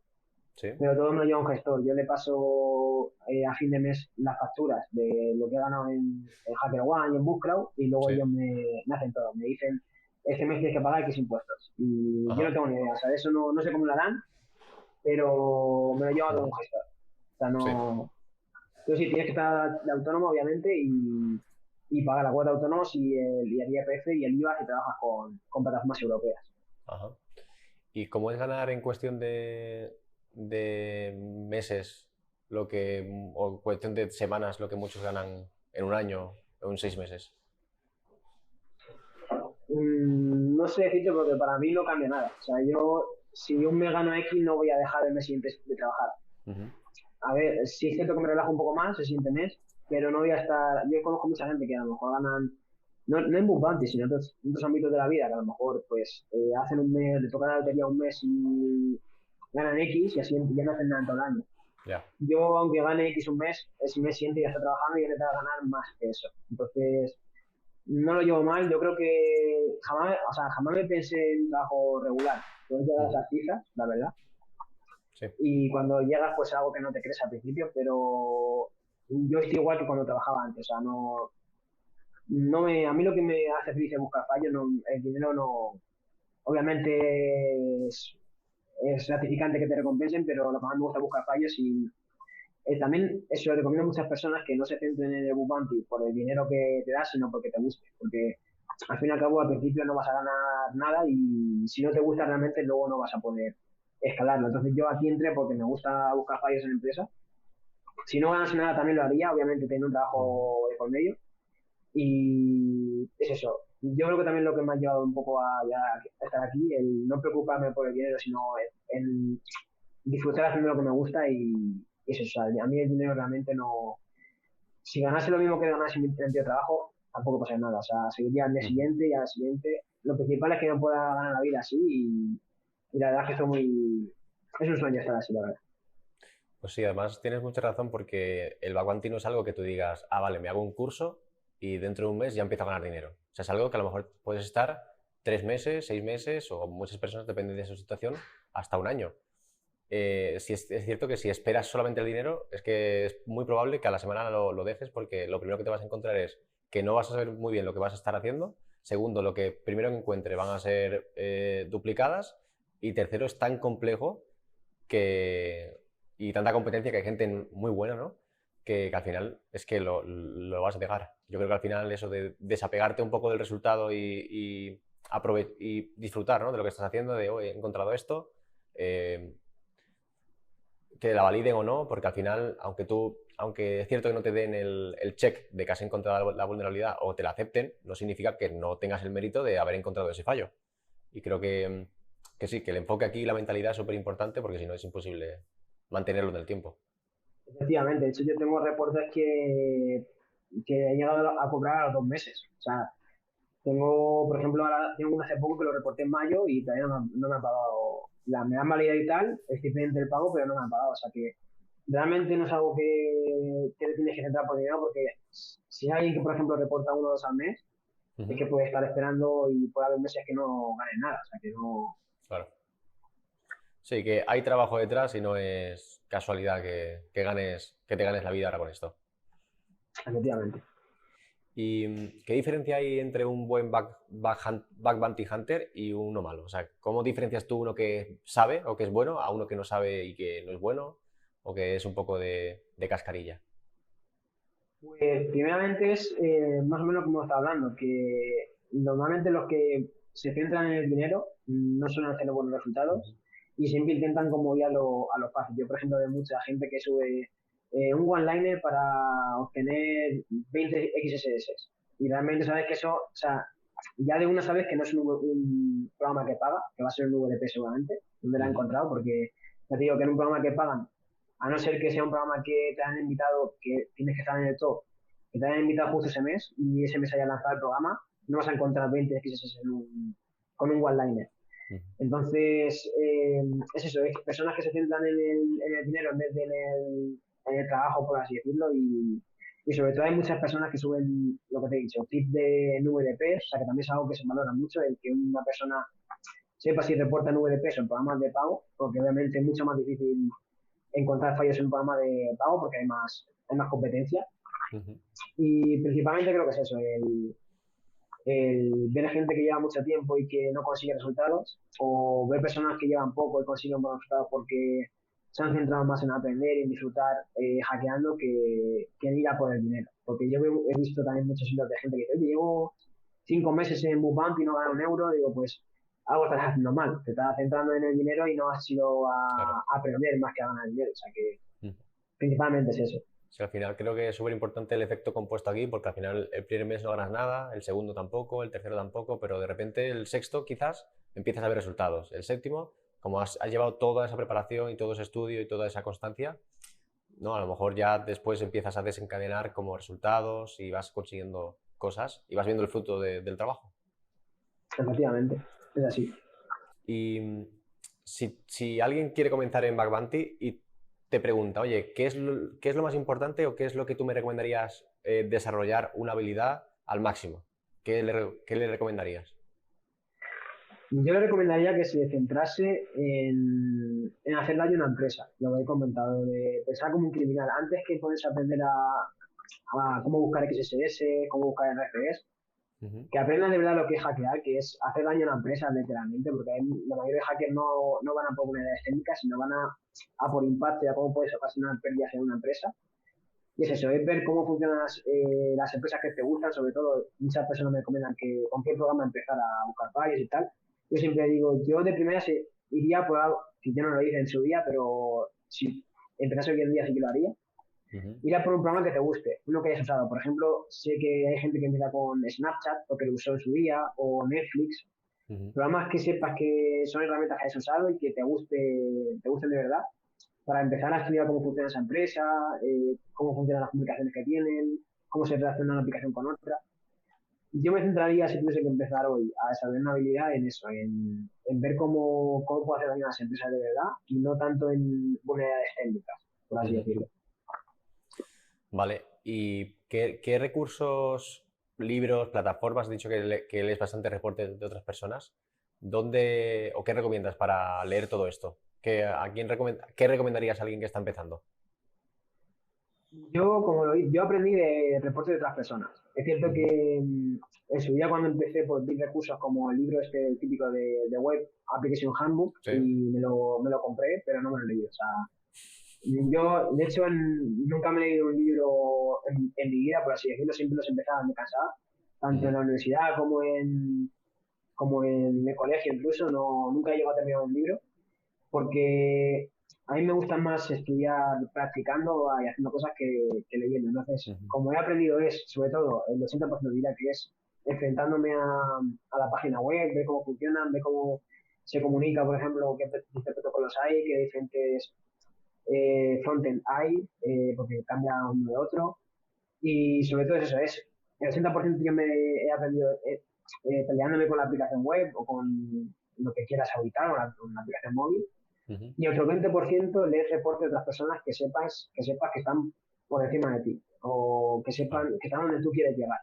Sí, pero todo me lo lleva un gestor. Yo le paso a fin de mes las facturas de lo que he ganado en HackerOne y en BookCloud y luego sí. ellos me hacen todo. Me dicen, este mes tienes que pagar X impuestos. Y yo no Ajá. tengo ni idea. O sea, de eso no sé cómo lo harán, pero me lo lleva todo un Ujú. gestor. O sea, Sí. no... Tú sí tienes que estar de autónomo, obviamente, y pagar la cuota de autónomos y el IRPF y el IVA si trabajas con plataformas europeas. Ajá. ¿Y cómo es ganar en cuestión de meses o cuestión de semanas lo que muchos ganan en un año o en 6 meses? No sé decirte porque para mí no cambia nada. O sea, yo, si un mes gano X, no voy a dejar el mes siguiente de trabajar. Ujú. A ver, sí es cierto que me relajo un poco más el siguiente mes, pero no voy a estar. Yo conozco mucha gente que a lo mejor ganan, no en Bug Bounty, sino en otros ámbitos de la vida, que a lo mejor pues hacen un mes, le toca la lotería un mes y ganan X y así ya no hacen nada en todo el año. Ya. Yo, aunque gane X un mes, ese mes siguiente ya está trabajando y ya le va a ganar más que eso. Entonces, no lo llevo mal. Yo creo que jamás, o sea, jamás me pensé en un trabajo regular. Puedes llegar a Ujú. esas cifras, la verdad. Sí. Y cuando llegas, pues es algo que no te crees al principio, pero yo estoy igual que cuando trabajaba antes. O sea, a mí lo que me hace feliz es buscar fallos, el dinero no, obviamente es gratificante que te recompensen, pero lo que más me gusta es buscar fallos y también eso lo recomiendo a muchas personas que no se centren en el bug bounty por el dinero que te da, sino porque te guste. Porque al fin y al cabo, al principio no vas a ganar nada y si no te gusta realmente, luego no vas a poder escalarlo. Entonces yo aquí entré porque me gusta buscar fallos en empresas. Si no ganas nada, también lo haría, obviamente teniendo un Ujú. trabajo de por medio. Y es eso. Yo creo que también lo que me ha llevado un poco a estar aquí, el no preocuparme por el dinero, sino el disfrutar haciendo lo que me gusta y es eso. O sea, a mí el dinero realmente no, si ganase lo mismo que ganase en mi anterior trabajo, tampoco pasa nada. O sea, seguiría al día Ujú. siguiente y al siguiente. Lo principal es que no pueda ganar la vida así y la verdad es que estoy muy... Es un sueño estar así, la verdad. Pues sí, además tienes mucha razón porque el backbanting no es algo que tú digas, ah, vale, me hago un curso y dentro de un mes ya empiezo a ganar dinero. O sea, es algo que a lo mejor puedes estar 3 meses, 6 meses o muchas personas, depende de su situación, hasta un año. Si es cierto que si esperas solamente el dinero, es que es muy probable que a la semana lo dejes porque lo primero que te vas a encontrar es que no vas a saber muy bien lo que vas a estar haciendo. Segundo, lo que primero que encuentre van a ser duplicadas. Y tercero, es tan complejo que, y tanta competencia que hay gente muy buena, ¿no? Que al final es que lo vas a dejar. Yo creo que al final eso de desapegarte un poco del resultado y disfrutar, ¿no? De lo que estás haciendo, de hoy he encontrado esto, eh, que la validen o no, porque al final, aunque es cierto que no te den el check de que has encontrado la vulnerabilidad o te la acepten, no significa que no tengas el mérito de haber encontrado ese fallo. Y creo que sí, que el enfoque aquí y la mentalidad es súper importante porque si no es imposible mantenerlo en el tiempo. Efectivamente, de hecho yo tengo reportes que he llegado a cobrar a los 2 meses. O sea, tengo, por ejemplo, ahora tengo uno hace poco que lo reporté en mayo y todavía no me han pagado. Me han validado y tal, estoy pendiente del pago, pero no me han pagado. O sea que realmente no es algo que te tienes que centrar por dinero porque si hay alguien que, por ejemplo, reporta 1 o 2 al mes, es Ujú. que puede estar esperando y puede haber meses que no ganen nada. O sea que no, Claro. Sí, que hay trabajo detrás y no es casualidad que te ganes la vida ahora con esto. efectivamente. ¿Y qué diferencia hay entre un buen back bounty hunter y uno malo? O sea, ¿cómo diferencias tú uno que sabe o que es bueno a uno que no sabe y que no es bueno o que es un poco de cascarilla? Pues primeramente es más o menos como está hablando, que normalmente los que se centran en el dinero no suelen hacer buenos resultados Ujú. y siempre intentan como ir a lo fácil. Yo, por ejemplo, veo mucha gente que sube un one-liner para obtener 20 XSS. y realmente sabes que eso, o sea, ya de una sabes que no es un programa que paga, que va a ser un VDP seguramente, donde lo he Ujú. encontrado, porque ya te digo que en un programa que pagan, a no ser que sea un programa que te han invitado, que tienes que estar en el top, que te hayan invitado justo ese mes y ese mes haya lanzado el programa, no vas a encontrar 20 XS con un one-liner. Ujú. Entonces, es eso, es personas que se centran en el dinero en vez de en el trabajo, por así decirlo, y sobre todo hay muchas personas que suben, lo que te he dicho, tips de VDPs, o sea que también es algo que se valora mucho, el que una persona sepa si reporta en VDPs o en programas de pago, porque obviamente es mucho más difícil encontrar fallos en un programa de pago porque hay más competencia. Ujú. Y principalmente creo que es eso, el ver gente que lleva mucho tiempo y que no consigue resultados, o ver personas que llevan poco y consiguen buenos resultados porque se han centrado más en aprender y en disfrutar hackeando que en ir a por el dinero. Porque yo he visto también muchos hilos de gente que dice, oye, llevo 5 meses en Bootbump y no gano un euro, digo, pues algo estás haciendo mal, te estás centrando en el dinero y no has ido Claro. a aprender más que a ganar dinero, o sea que Ujú. principalmente es eso. Sí, al final creo que es súper importante el efecto compuesto aquí, porque al final el primer mes no ganas nada, el segundo tampoco, el tercero tampoco, pero de repente el sexto quizás empiezas a ver resultados. El séptimo, como has llevado toda esa preparación y todo ese estudio y toda esa constancia, ¿no? A lo mejor ya después empiezas a desencadenar como resultados y vas consiguiendo cosas y vas viendo el fruto del trabajo. Efectivamente, es así. Y si alguien quiere comenzar en Bug Bounty y te pregunta, oye, ¿qué es lo más importante o qué es lo que tú me recomendarías desarrollar una habilidad al máximo? ¿Qué le recomendarías? Yo le recomendaría que se centrase en hacer daño a una empresa, lo que he comentado, de pensar como un criminal. Antes que ponerse a aprender a cómo buscar XSS, cómo buscar RFS, Ujú. que aprendan de verdad lo que es hackear, que es hacer daño a una empresa literalmente, porque la mayoría de hackers no van a por unidades técnicas, sino van a por impacto y a cómo puedes ocasionar pérdidas en una empresa. Y es eso, es ver cómo funcionan las empresas que te gustan, sobre todo muchas personas me comentan que con qué programa empezar a buscar fallos y tal. Yo siempre digo, yo de primera iría por algo, que yo no lo hice en su día, pero si empezase hoy en día sí que lo haría, Ujú. ir a por un programa que te guste, uno que hayas usado. Por ejemplo, sé que hay gente que empieza con Snapchat o que lo usó en su día, o Netflix, Ujú. programas que sepas que son herramientas que hayas usado y que te gusten de verdad para empezar a estudiar cómo funciona esa empresa, cómo funcionan las comunicaciones que tienen, cómo se relaciona una aplicación con otra. Yo me centraría, si tuviese que empezar hoy, a desarrollar una habilidad en eso, en ver cómo puedo hacer daño a las empresas de verdad y no tanto en vulnerabilidades técnicas, por así Ujú. decirlo. Vale, ¿y qué recursos, libros, plataformas, has dicho que lees bastante reportes de otras personas? ¿Dónde o qué recomiendas para leer todo esto? ¿Qué recomendarías a alguien que está empezando? Yo aprendí de reportes de otras personas. Es cierto Ujú. que en su día cuando empecé, pues vi recursos como el libro este típico de Web Application Handbook Sí. y me lo compré, pero no me lo leí. O sea, yo, de hecho, nunca me he leído un libro en mi vida, por así decirlo, siempre los empezaba, me cansaba, tanto en Ujú. la universidad como en el colegio incluso, nunca he llegado a terminar un libro, porque a mí me gusta más estudiar practicando y haciendo cosas que leyendo. Entonces, Ujú. como he aprendido es, sobre todo, el 80% diría que es enfrentándome a la página web, ver cómo funcionan, ver cómo se comunica, por ejemplo, qué diferentes protocolos hay, qué diferentes frontend hay, porque cambia uno de otro. Y sobre todo eso es, el 80% yo me he aprendido peleándome con la aplicación web o con lo que quieras habitar, con la aplicación móvil. Ujú. Y otro 20% lees reportes de otras personas que sepas que están por encima de ti o que sepan Claro. que están donde tú quieres llegar.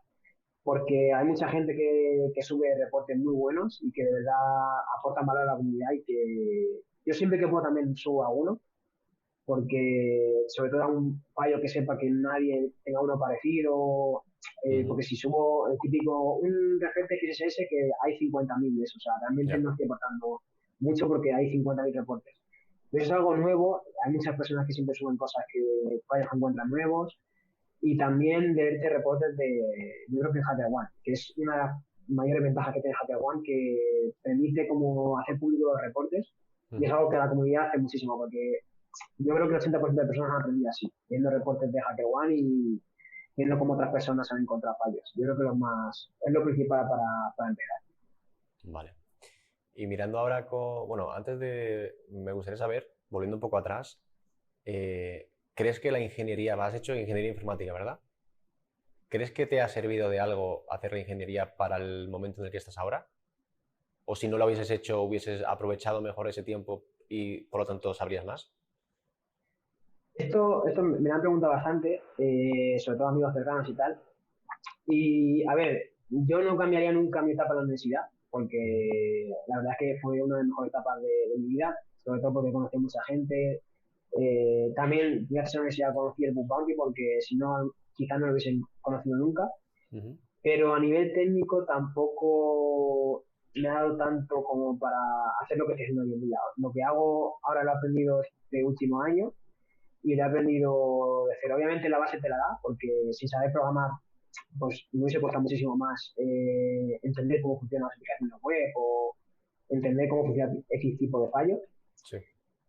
Porque hay mucha gente que sube reportes muy buenos y que de verdad aportan valor a la comunidad y que yo siempre que puedo también subo a uno porque sobre todo a un fallo que sepa que nadie tenga uno parecido, Ujú. porque si subo el típico, un referente XSS que hay 50.000 de eso, o sea, realmente Ya. no estoy aportando mucho porque hay 50.000 reportes. Pero eso es algo nuevo, hay muchas personas que siempre suben cosas que fallos que encuentran nuevos, y también de verte reportes yo creo que HackerOne, que es una de las mayores ventajas que tiene HackerOne, que permite como hacer público los reportes, y es Ujú. algo que la comunidad hace muchísimo, porque yo creo que el 80% de personas han aprendido así, viendo reportes de HackerOne viendo cómo otras personas han encontrado fallos. Yo creo que es lo principal para empezar. Vale. Y mirando ahora, bueno, me gustaría saber, volviendo un poco atrás, ¿crees que la ingeniería, has hecho ingeniería informática, ¿verdad? ¿Crees que te ha servido de algo hacer la ingeniería para el momento en el que estás ahora? ¿O si no lo hubieses hecho, hubieses aprovechado mejor ese tiempo y por lo tanto sabrías más? Esto me lo han preguntado bastante, sobre todo amigos cercanos y tal. Y a ver, yo no cambiaría nunca mi etapa en la universidad, Ujú. porque la verdad es que fue una de las mejores etapas de mi vida, sobre todo porque conocí mucha gente. También, gracias a la universidad, conocí el Boot Bounty, porque si no, quizás no lo hubiesen conocido nunca. Ujú. Pero a nivel técnico tampoco me ha dado tanto como para hacer lo que estoy haciendo hoy en día. Lo que hago ahora lo he aprendido este último año y lo he aprendido de cero. Obviamente la base te la da, porque sin saber programar, pues me hubiese costado muchísimo más entender cómo funcionan las aplicaciones web o entender cómo funciona X tipo de fallos. Sí.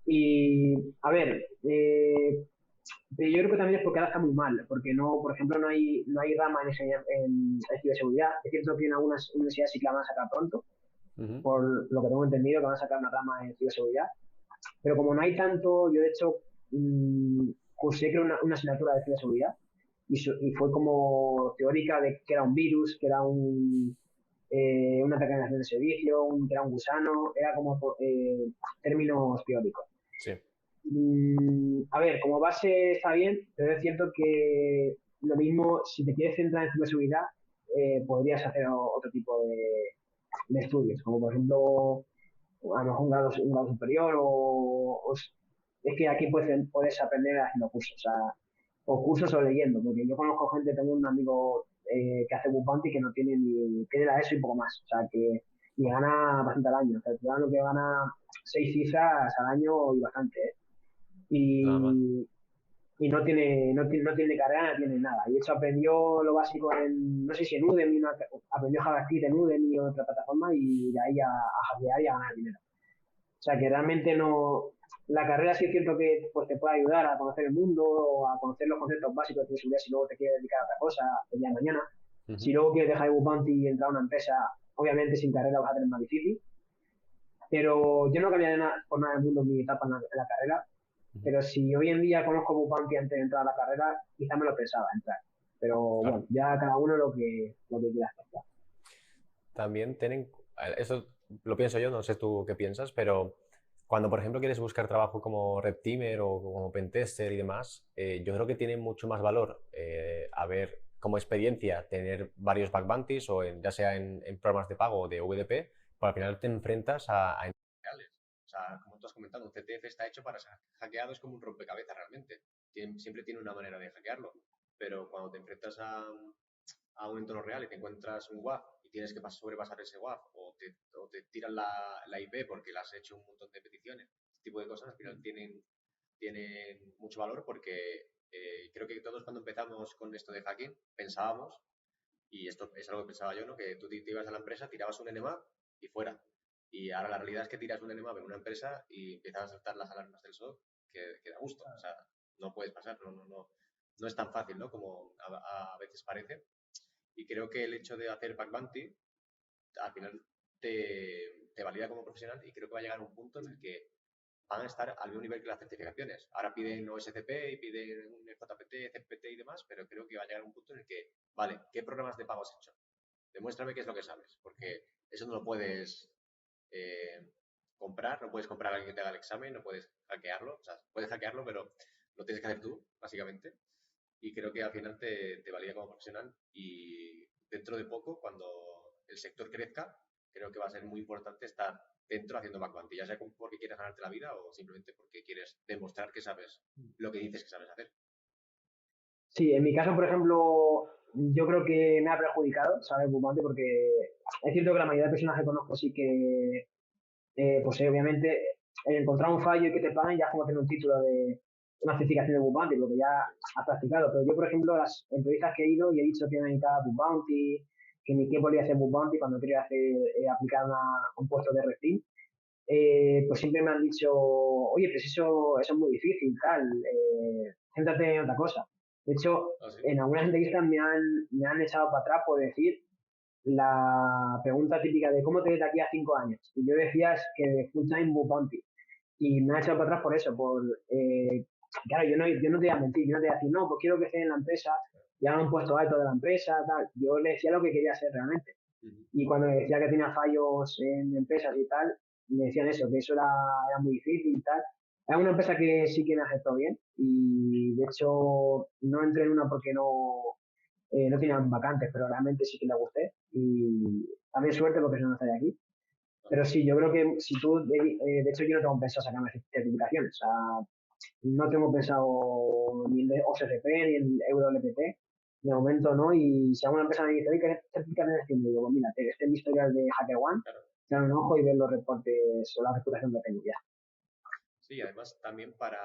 Y a ver, pero yo creo que también es porque ahora está muy mal, porque no, por ejemplo, no hay rama en ciberseguridad. Es cierto que en algunas universidades sí que la van a sacar pronto, Ujú. por lo que tengo entendido, que van a sacar una rama en ciberseguridad. Pero como no hay tanto, yo de hecho cursé creo una asignatura de ciberseguridad y fue como teórica de que era un virus, que era una ataque de servicio, que era un gusano, era como términos teóricos. Sí. A ver, como base está bien, pero es cierto que lo mismo, si te quieres centrar en ciberseguridad, podrías hacer otro tipo de estudios, como por ejemplo, a lo mejor un grado superior es que aquí puedes aprender haciendo cursos, o cursos o leyendo, porque yo conozco gente, tengo un amigo que hace boot bounty que no tiene la ESO y poco más, o sea que y gana bastante al año, o sea, el ciudadano que gana 6 cifras al año y bastante, ¿eh? Nada mal. y, y no tiene carrera, no tiene nada. Y de hecho aprendió lo básico no sé si en Udemy, aprendió JavaScript en Udemy o en otra plataforma y de ahí a hackear y a ganar dinero. O sea que realmente no, la carrera sí es cierto que pues, te puede ayudar a conocer el mundo o a conocer los conceptos básicos de seguridad si luego te quieres dedicar a otra cosa el día de mañana. Si Ujú. luego quieres dejar el bounty y entrar a una empresa, obviamente sin carrera vas a tener más difícil. Pero yo no cambiaría por nada del mundo mi etapa en la carrera. Ujú. Pero si hoy en día conozco Bupanti antes de entrar a la carrera, quizá me lo pensaba entrar. Pero Claro. bueno, ya cada uno lo que quiera hacer. También esto lo pienso yo, no sé tú qué piensas, pero cuando, por ejemplo, quieres buscar trabajo como red teamer o como pentester y demás, yo creo que tiene mucho más valor haber como experiencia tener varios bug bounties o ya sea en programas de pago o de VDP, pero al final te enfrentas a reales. O sea, como tú has comentado, un CTF está hecho para ser hackeado, es como un rompecabezas realmente. Siempre tiene una manera de hackearlo, pero cuando te enfrentas a un entorno real y te encuentras un WAF y tienes que sobrepasar ese WAF o te tiran la IP porque le has hecho un montón de peticiones, este tipo de cosas al final tienen mucho valor porque creo que todos cuando empezamos con esto de hacking pensábamos, y esto es algo que pensaba yo, ¿no? Que tú te ibas a la empresa, tirabas un NMAP y fuera. Y ahora la realidad es que tiras un NMAP en una empresa y empiezas a saltar las alarmas del SOC que da gusto. O sea, no puedes pasar, no es tan fácil, ¿no? Como a veces parece. Y creo que el hecho de hacer back bounty al final te valida como profesional y creo que va a llegar a un punto en el que van a estar al mismo nivel que las certificaciones. Ahora piden OSCP y piden un JPT, CPT y demás, pero creo que va a llegar a un punto en el que, vale, ¿qué programas de pago has hecho? Demuéstrame qué es lo que sabes, porque eso no lo puedes eh, comprar, no puedes comprar a alguien que te haga el examen, no puedes hackearlo, o sea, puedes hackearlo, pero lo tienes que hacer tú, básicamente. Y creo que al final te valida como profesional y dentro de poco, cuando el sector crezca, creo que va a ser muy importante estar dentro haciendo backband, ya sea porque quieres ganarte la vida o simplemente porque quieres demostrar que sabes lo que dices que sabes hacer. Sí, en mi caso, por ejemplo, yo creo que me ha perjudicado, ¿sabes, Bupanti? Porque es cierto que la mayoría de personas que conozco sí que, pues obviamente, el encontrar un fallo y que te paguen ya es como tener un título de una certificación de Bounty, porque ya has practicado. Pero yo, por ejemplo, las entrevistas que he ido y he dicho que me dedicaba a Bounty, que mi tiempo podía hacer Bounty cuando quería aplicar un puesto de Red Team, pues siempre me han dicho, oye, pues eso es muy difícil, tal, céntrate en otra cosa. De hecho, Ah, sí. en algunas entrevistas me han echado para atrás por decir la pregunta típica de ¿cómo te ves de aquí a 5 años? Y yo decía es que de full time bug bounty. Y me han echado para atrás por eso, claro, yo no te voy a mentir, yo no te voy a decir, no, pues quiero crecer en la empresa, ya me han puesto alto de la empresa, tal. Yo le decía lo que quería hacer realmente. Ujú. Y cuando me decía que tenía fallos en empresas y tal, me decían eso, que eso era muy difícil y tal. Hay una empresa que sí que me aceptó bien y de hecho no entré en una porque no tenían vacantes, pero realmente sí que le gusté y también suerte porque no estoy aquí. Pero sí, yo creo que si tú, de hecho yo no tengo pensado sacarme certificaciones, o sea, no tengo pensado ni el de OSCP ni el WPT, de momento no, y si alguna empresa me dice, oye, ¿qué certificaciones tienes? Digo, pues mira, este es mi historial de HackerOne, Claro. echar un ojo y ver los reportes o la reputación que tengo ya. Sí, además también para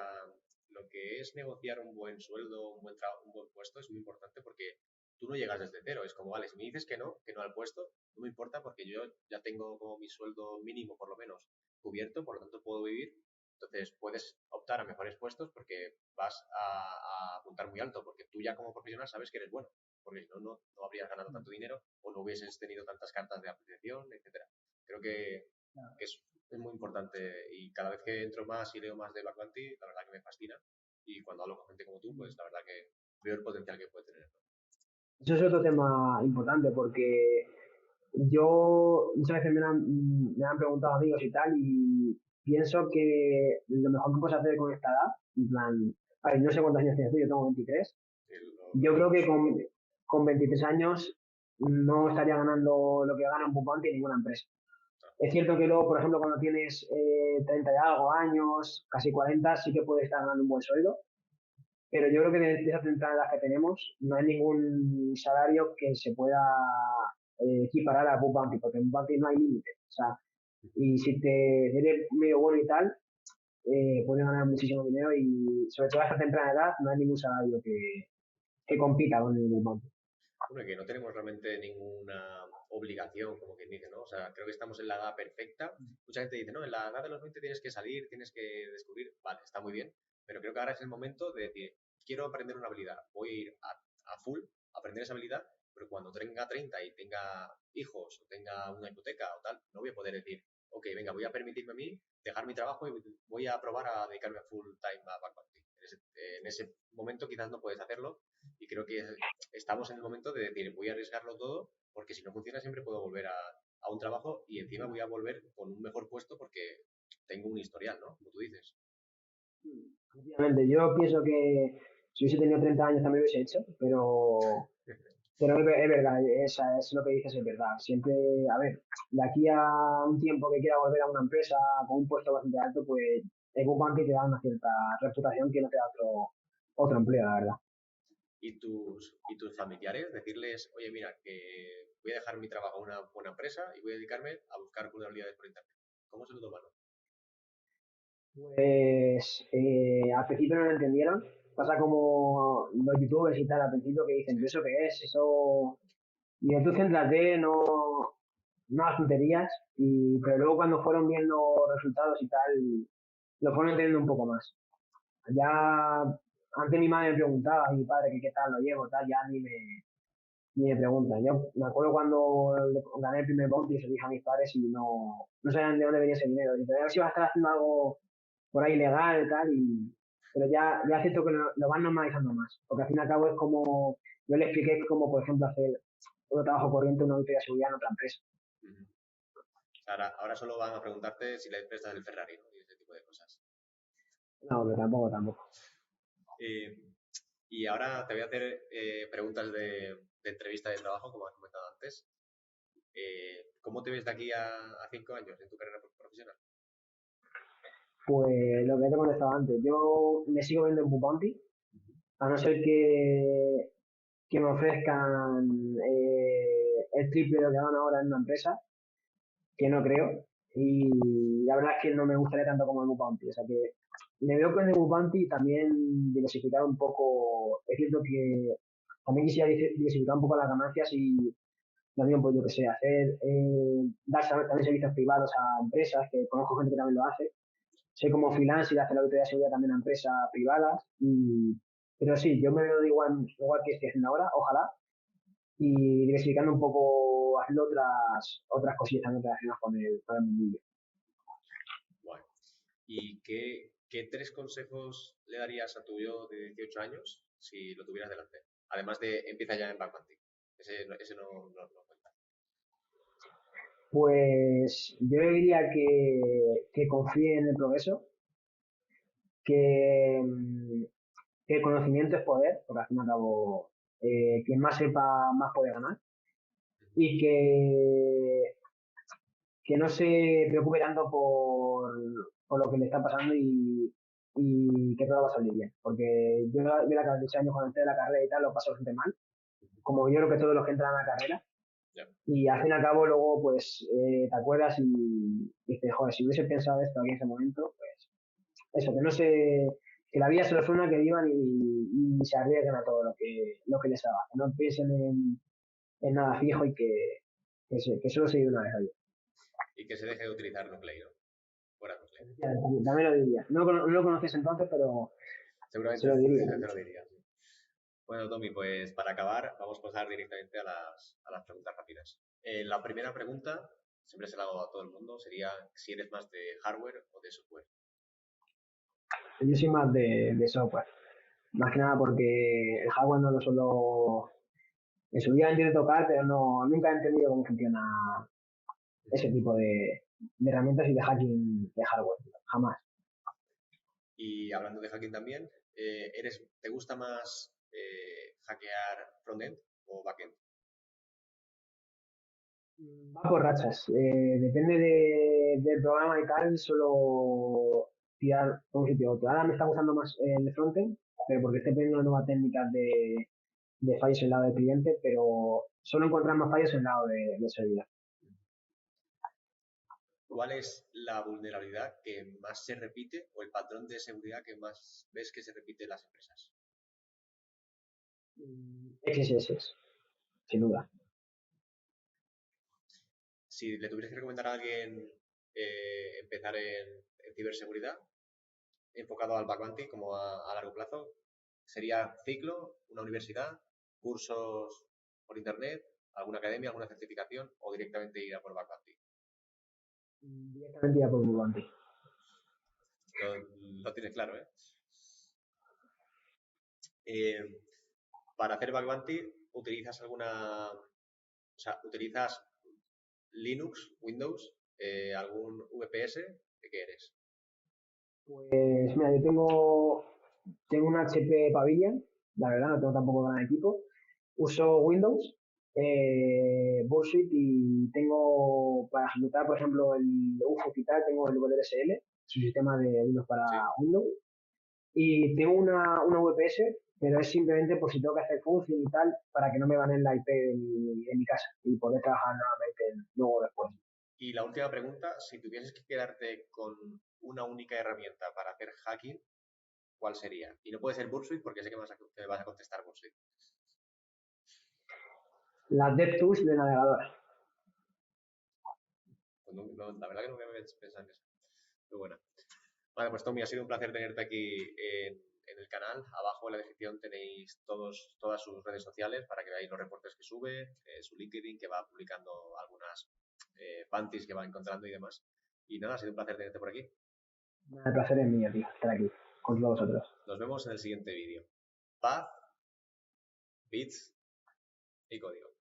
lo que es negociar un buen sueldo, un buen trabajo, un buen puesto, es muy importante porque tú no llegas desde cero. Es como, vale, si me dices que no al puesto, no me importa porque yo ya tengo como mi sueldo mínimo por lo menos cubierto, por lo tanto puedo vivir. Entonces puedes optar a mejores puestos porque vas a apuntar muy alto, porque tú ya como profesional sabes que eres bueno, porque si no, no habrías ganado tanto dinero o no hubieses tenido tantas cartas de apreciación, etcétera. Creo que es muy importante y cada vez que entro más y leo más de Backvanti, la verdad que me fascina y cuando hablo con gente como tú, pues la verdad que veo el potencial que puede tener. Eso es otro tema importante porque yo muchas veces me han preguntado amigos y tal y pienso que lo mejor que puedes hacer con esta edad, en plan, a ver, no sé cuántos años tienes tú, yo tengo 23. Sí, Yo creo que con 23 años no estaría ganando lo que gana un Bupanti en ninguna empresa. Es cierto que luego, por ejemplo, cuando tienes 30 y algo años, casi 40, sí que puedes estar ganando un buen sueldo, pero yo creo que de esa temprana edad que tenemos no hay ningún salario que se pueda equiparar a Bupanti, porque en Bupanti no hay límite. O sea, y si te eres medio bueno y tal, puedes ganar muchísimo dinero y sobre todo a esta temprana edad no hay ningún salario que compita con el Bupanti. bueno, que no tenemos realmente ninguna obligación, como quien dice, ¿no? O sea, creo que estamos en la edad perfecta. Mucha gente dice, no, en la edad de los 20 tienes que salir, tienes que descubrir. Vale, está muy bien, pero creo que ahora es el momento de decir, quiero aprender una habilidad, voy a ir a full a aprender esa habilidad, pero cuando tenga 30 y tenga hijos o tenga una hipoteca o tal, no voy a poder decir, ok, venga, voy a permitirme a mí dejar mi trabajo y voy a probar a dedicarme a full time a backpacking. En ese momento quizás no puedes hacerlo y creo que estamos en el momento de decir, voy a arriesgarlo todo, porque si no funciona siempre puedo volver a un trabajo y encima voy a volver con un mejor puesto porque tengo un historial, ¿no? Como tú dices. Obviamente, yo pienso que si hubiese tenido 30 años también lo hubiese hecho, pero es verdad, esa es lo que dices, es verdad. Siempre, a ver, de aquí a un tiempo que quiera volver a una empresa con un puesto bastante alto, pues el book banking te da una cierta reputación que no te da otro empleo, la verdad. Y tus familiares, decirles, oye, mira, que voy a dejar mi trabajo a una buena empresa y voy a dedicarme a buscar vulnerabilidades por internet. ¿Cómo se lo toman? Pues al principio no lo entendieron. Pasa como los youtubers y tal al principio que dicen, Sí. ¿pero eso qué es? Eso. Y tú céntrate, no hagas tonterías, pero luego cuando fueron viendo resultados y tal, lo fueron entendiendo un poco más. Ya antes mi madre me preguntaba a mi padre que qué tal lo llevo, tal, ya ni me preguntan. Yo me acuerdo cuando gané el primer bounty y se lo dije a mis padres y no sabían de dónde venía ese dinero. Y a ver si iba a estar haciendo algo por ahí legal y tal, pero ya siento que lo van normalizando más, porque al fin y al cabo es como, yo le expliqué como por ejemplo hacer otro trabajo corriente, una auditoría de seguridad en otra empresa. Uh-huh. Ahora solo van a preguntarte si le prestas el Ferrari, ¿no? Y ese tipo de cosas. No, pero tampoco. Eh, y ahora te voy a hacer preguntas de entrevista de trabajo, como has comentado antes. ¿Cómo te ves de aquí a 5 años en tu carrera profesional? Pues lo que te he contestado antes, yo me sigo viendo en Bupanti, Uh-huh. a no ser que me ofrezcan el triple de lo que gano ahora en una empresa, que no creo. Y la verdad es que no me gustaría tanto como el Bupanti. O sea que me veo con el Bupanti también diversificar un poco. Es cierto que también quisiera diversificar un poco las ganancias y también, pues yo que sé, dar también servicios privados a empresas, que conozco gente que también lo hace. Soy como freelance y hacer la auditoría de seguridad también a empresas privadas. Pero sí, yo me veo de igual que estoy haciendo ahora, ojalá, y diversificando un poco, haciendo otras cosillas también relacionadas con el mundillo. Bueno. ¿Y qué tres consejos le darías a tu yo de 18 años si lo tuvieras delante? Además de empieza ya en Backbanting. Ese no cuenta. Pues yo diría que confíe en el progreso, que, que el conocimiento es poder, porque al fin y al cabo, quien más sepa, más puede ganar, y que no se preocupe tanto por lo que le está pasando y que todo va a salir bien. Porque yo la 18 años cuando entré de la carrera y tal, lo paso bastante mal, como yo creo que todos los que entran a la carrera. Ya. Y al fin y al cabo luego pues te acuerdas y dices, joder, si hubiese pensado esto aquí en ese momento, pues eso, que no se, que la vida solo es una, que vivan y se arriesguen a todo lo que les haga, que no piensen en nada fijo y que solo se vive una vez. Y que se deje de utilizar Nucleiro. Fuera Nucleiro. También lo diría. No lo conoces entonces, pero Seguramente se lo diría. te lo diría. Sí. Bueno, Tommy, pues para acabar vamos a pasar directamente a las preguntas rápidas. La primera pregunta, siempre se la hago a todo el mundo, sería si eres más de hardware o de software. Yo soy más de software. Más que nada porque el hardware no lo suelo... En su día entiendo tocar, pero nunca he entendido cómo funciona ese tipo de herramientas y de hacking de hardware. Jamás. Y hablando de hacking también, ¿te gusta más hackear frontend o backend? Va por rachas. Depende del programa y tal, suelo tirar por un sitio u otro. Ahora me está gustando más el frontend, pero porque estoy aprendiendo nuevas técnicas de fallos en el lado del cliente, pero suelo encontrar más fallos en el lado de servidor. ¿Cuál es la vulnerabilidad que más se repite o el patrón de seguridad que más ves que se repite en las empresas? XSS, sin duda. Si le tuvieras que recomendar a alguien empezar en ciberseguridad, enfocado al backbanking como a largo plazo, ¿sería ciclo, una universidad, cursos por internet, alguna academia, alguna certificación o directamente ir a por backbanking? Directamente ya por Burbanti. Lo tienes claro, ¿eh? Para hacer backbanking, ¿utilizas utilizas Linux, Windows, algún VPS? ¿De qué eres? Pues mira, yo tengo un HP Pavilion, la verdad no tengo tampoco gran equipo. Uso Windows, Bullsuit y tengo para ejecutar, por ejemplo, el UFO y tal, tengo el WSL, su sistema de Windows para Sí. Windows. Y tengo una VPS, pero es simplemente por si tengo que hacer función y tal, para que no me banen la IP de mi casa y poder trabajar nuevamente luego después. Y la última pregunta, si tuvieses que quedarte con una única herramienta para hacer hacking, ¿cuál sería? Y no puede ser Bursuit porque sé que me vas a contestar Bursuit. Las DevTools de navegador. Pues la verdad que nunca me había pensado en eso. Muy buena. Vale, pues Tommy, ha sido un placer tenerte aquí en el canal. Abajo en la descripción tenéis todas sus redes sociales para que veáis los reportes que sube, su LinkedIn que va publicando algunas panties que va encontrando y demás. Y nada, ha sido un placer tenerte por aquí. El placer es mío, tío, estar aquí con todos vosotros. Nos vemos en el siguiente vídeo. Paz, bits y código.